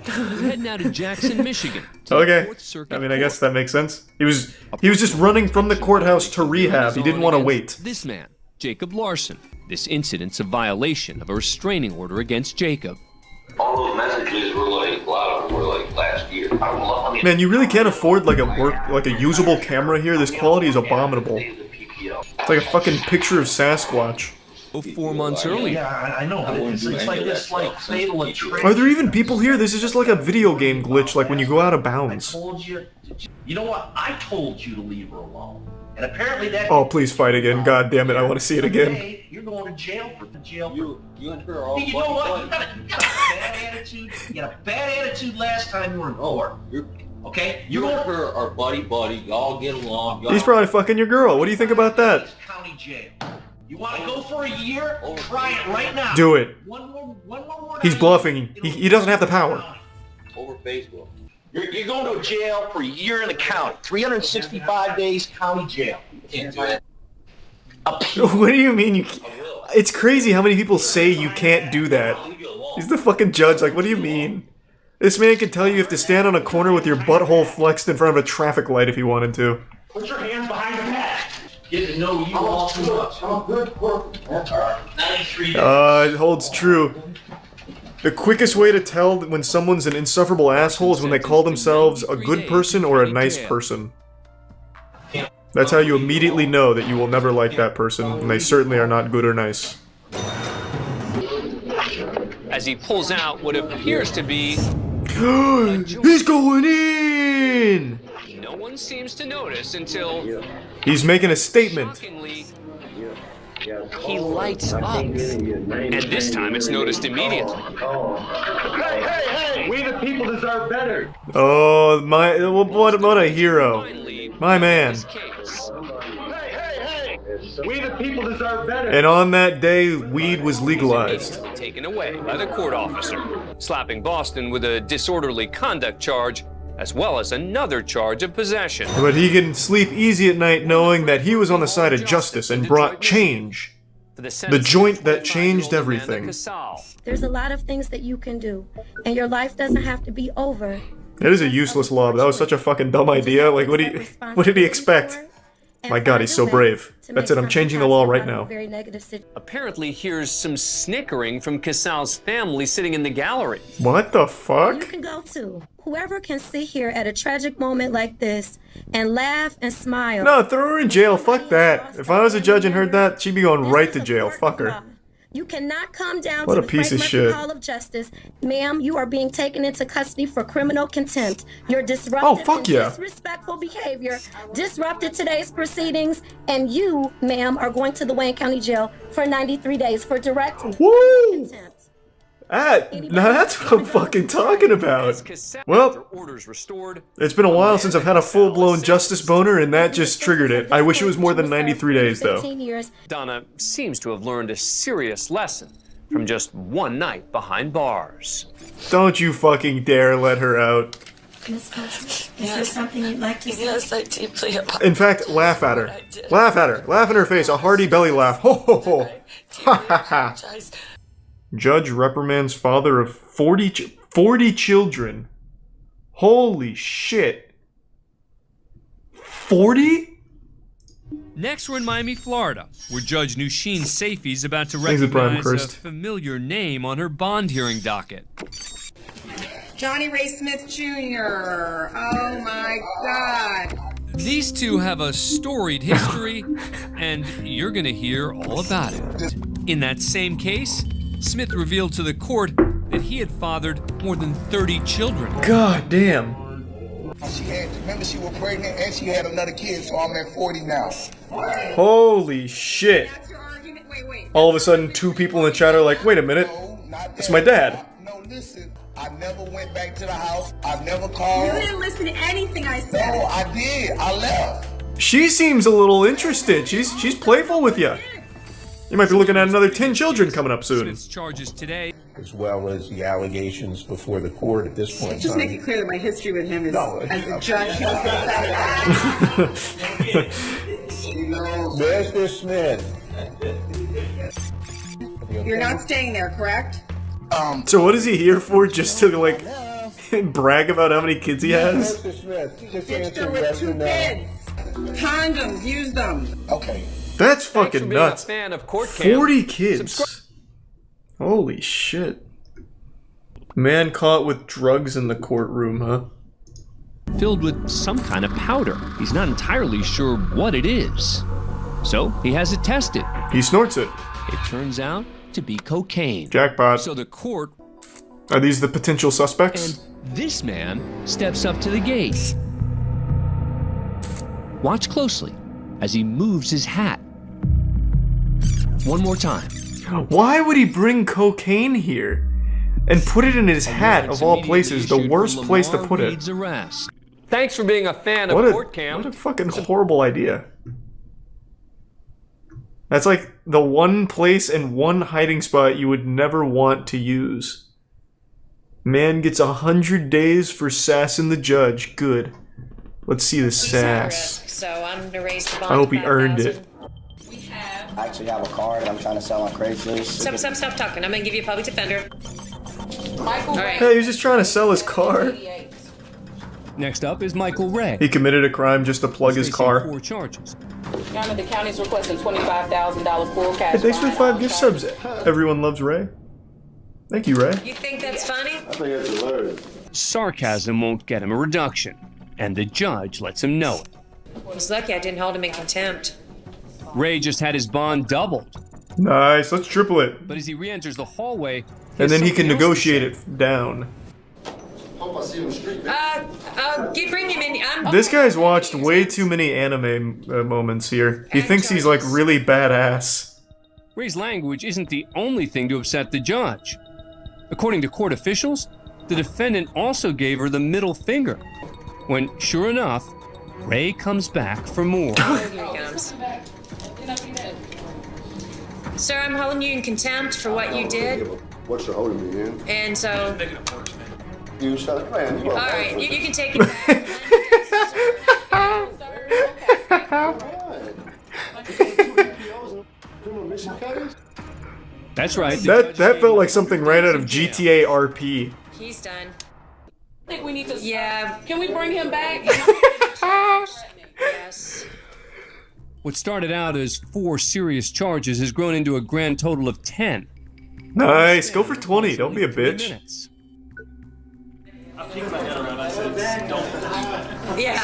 We're heading out to Jackson, Michigan. Okay. I mean, I guess that makes sense. He was just running from the courthouse to rehab. He didn't want to wait. This man, Jacob Larson. This incident's a violation of a restraining order against Jacob. All those messages were like, a lot of them were like last year. Man, you really can't afford like a usable camera here. This quality is abominable. It's like a fucking picture of Sasquatch. 4 months earlier. Yeah, I know, but it's like this, like, fatal attraction. Are there even people here? This is just like a video game glitch, like when you go out of bounds. I told you. You know what? I told you to leave her alone. And apparently that... Oh, please fight again. God damn it, I want to see it again. You're going to jail for You and her are all... You know what? You got a bad attitude. You had a bad attitude last time you were in court. Okay? You and her are buddy-buddy. Y'all get along. He's probably fucking your girl. What do you think about that? County jail. You want to go for a year? Try it right now. Do it. One more He's bluffing. He doesn't have the power. Over Facebook. You're going to jail for a year in the county. 365 days county jail. You can't do it. What do you mean you can't? It's crazy how many people say you can't do that. He's the fucking judge, like, what do you mean? This man can tell you if to stand on a corner with your butthole flexed in front of a traffic light if he wanted to. Put your hands behind your back. Get to know you all too much. I'm a good corporate. That's all right. 93 days. It holds true. The quickest way to tell when someone's an insufferable asshole is when they call themselves a good person or a nice person. That's how you immediately know that you will never like that person, and they certainly are not good or nice. As he pulls out what appears to be... He's going in! No one seems to notice until... He's making a statement. He lights up, and this time it's noticed immediately. Hey! We the people deserve better. Oh, what a hero. My man. Hey! We the people deserve better. And on that day, weed was legalized. Taken away by the court officer, slapping Boston with a disorderly conduct charge, as well as another charge of possession. But he can sleep easy at night knowing that he was on the side of justice and brought change. The joint that changed everything. There's a lot of things that you can do, and your life doesn't have to be over. That is a useless law, but that was such a fucking dumb idea. Like, what did he expect? My god, he's so brave. That's it, I'm changing the law right now. Apparently here's some snickering from Casal's family sitting in the gallery. What the fuck? You can go too. Whoever can sit here at a tragic moment like this and laugh and smile. No, throw her in jail, fuck that. If I was a judge and heard that, she'd be going right to jail, fuck her. You cannot come down what to a the piece of Frank shit. Hall of Justice. Ma'am, you are being taken into custody for criminal contempt. Your disruptive and disrespectful behavior disrupted today's proceedings, and you, ma'am, are going to the Wayne County Jail for 93 days for direct contempt. Now that's what I'm fucking talking about. Well, it's been a while since I've had a full-blown justice boner, and that just triggered it. I wish it was more than 93 days, though. Donna seems to have learned a serious lesson from just one night behind bars. Don't you fucking dare let her out. Miss Coulson, is there something you'd like to say? Yes, I deeply apologize. In fact, laugh at her. Laugh at her. Laugh in her face. A hearty belly laugh. Ho ho ho. Ha ha ha. Judge reprimands father of 40 children. Holy shit. 40? Next, we're in Miami, Florida, where Judge Nushin Safey's about to recognize a familiar name on her bond hearing docket. Johnny Ray Smith Jr. Oh my God. These two have a storied history, and you're gonna hear all about it. In that same case, Smith revealed to the court that he had fathered more than 30 children. God damn. Remember, she was pregnant and she had another kid, so I'm at 40 now. Holy shit. All of a sudden, two people in the chat are like, wait a minute, it's my dad. No, listen, I never went back to the house. I never called. You didn't listen to anything I said. No, I did. I left. She seems a little interested. She's playful with you. You might be looking at another 10 children coming up soon. Charges today, as well as the allegations before the court at this point. Just make it clear that my history with him is as a judge. Mr. Smith. You're not staying there, correct? So what is he here for? Just to like brag about how many kids he has? Mr. Smith, sister with 2 kids. Condoms, use them. Okay. That's fucking nuts. 40 kids. Subscribe. Holy shit. Man caught with drugs in the courtroom, huh? filled with some kind of powder. He's not entirely sure what it is. So he has it tested. He snorts it. It turns out to be cocaine. Jackpot. So the court... Are these the potential suspects? And this man steps up to the gate. Watch closely as he moves his hat. One more time. Why would he bring cocaine here? And put it in his hat, of all places, the worst place to put it. Thanks for being a fan of Court Cam. What a fucking horrible idea. That's like the one place and one hiding spot you would never want to use. Man gets 100 days for sassing the judge. Good. Let's see the sass. So I'm to raise the bond. I hope he earned it. I actually have a car that I'm trying to sell on Craigslist. Stop talking. I'm gonna give you a public defender. Hey, he was just trying to sell his car. Next up is Michael Ray. He committed a crime just to plug his car. 4 charges. Your Honor, the county's requesting $25,000 full cash. Hey, thanks for the 5 gift subs. Everyone loves Ray. Thank you, Ray. You think that's funny? I think that's hilarious. Sarcasm won't get him a reduction, and the judge lets him know it. I was lucky I didn't hold him in contempt. Ray just had his bond doubled. Nice, let's triple it. But as he re-enters the hallway, and then he can negotiate it down. Bring him in. This guy's watched way too many anime moments here. He thinks he's like really badass. Ray's language isn't the only thing to upset the judge. According to court officials, the defendant also gave her the middle finger. When, sure enough, Ray comes back for more. Here he comes. Sir, I'm holding you in contempt for what you did. What you holding me in? And so... You shut up, man. All right, you can take it back. That's right. That felt like something right out of GTA RP. He's done. I think we need to. Yeah. Can we bring him back? Yes. What started out as 4 serious charges has grown into a grand total of 10. Nice. Go for 20. Don't be a bitch. Yeah.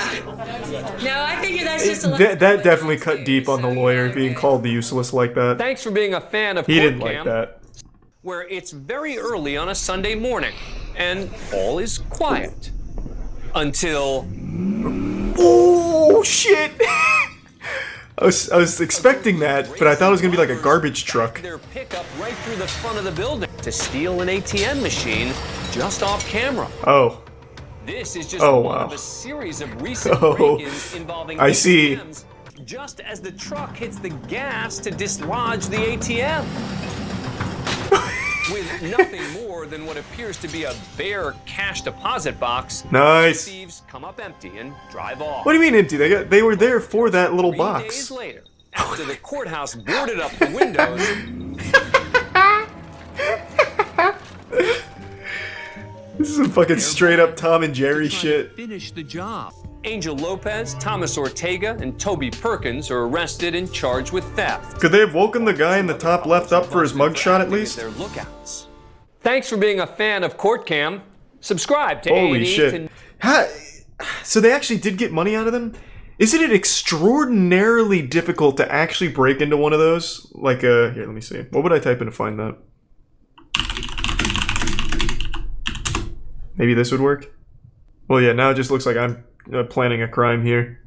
No, I figure that's just a that definitely cut deep on the lawyer being called the useless like that. Thanks for being a fan of He didn't like that. Where it's very early on a Sunday morning and all is quiet until... Oh shit! I was expecting that, but I thought it was gonna be like a garbage truck. Their pickup right through the front of the building to steal an ATM machine just off camera. Oh. This is just one of a series of recent break-ins involving I see. ATMs just as the truck hits the gas to dislodge the ATM. With nothing more than what appears to be a bare cash deposit box, nice. Thieves come up empty and drive off. What do you mean empty? They were there for that little 3 box. days later, after the courthouse boarded up the windows. This is some fucking straight up Tom and Jerry shit. Finish the job. Angel Lopez, Thomas Ortega, and Toby Perkins are arrested and charged with theft. Could they have woken the guy in the top left up for his mugshot at least? Their lookouts. Thanks for being a fan of Court Cam. Subscribe to Holy A&E shit. So they actually did get money out of them? Isn't it extraordinarily difficult to actually break into one of those? Like, here, let me see. What would I type in to find that? Maybe this would work? Well, yeah, now it just looks like I'm planning a crime here.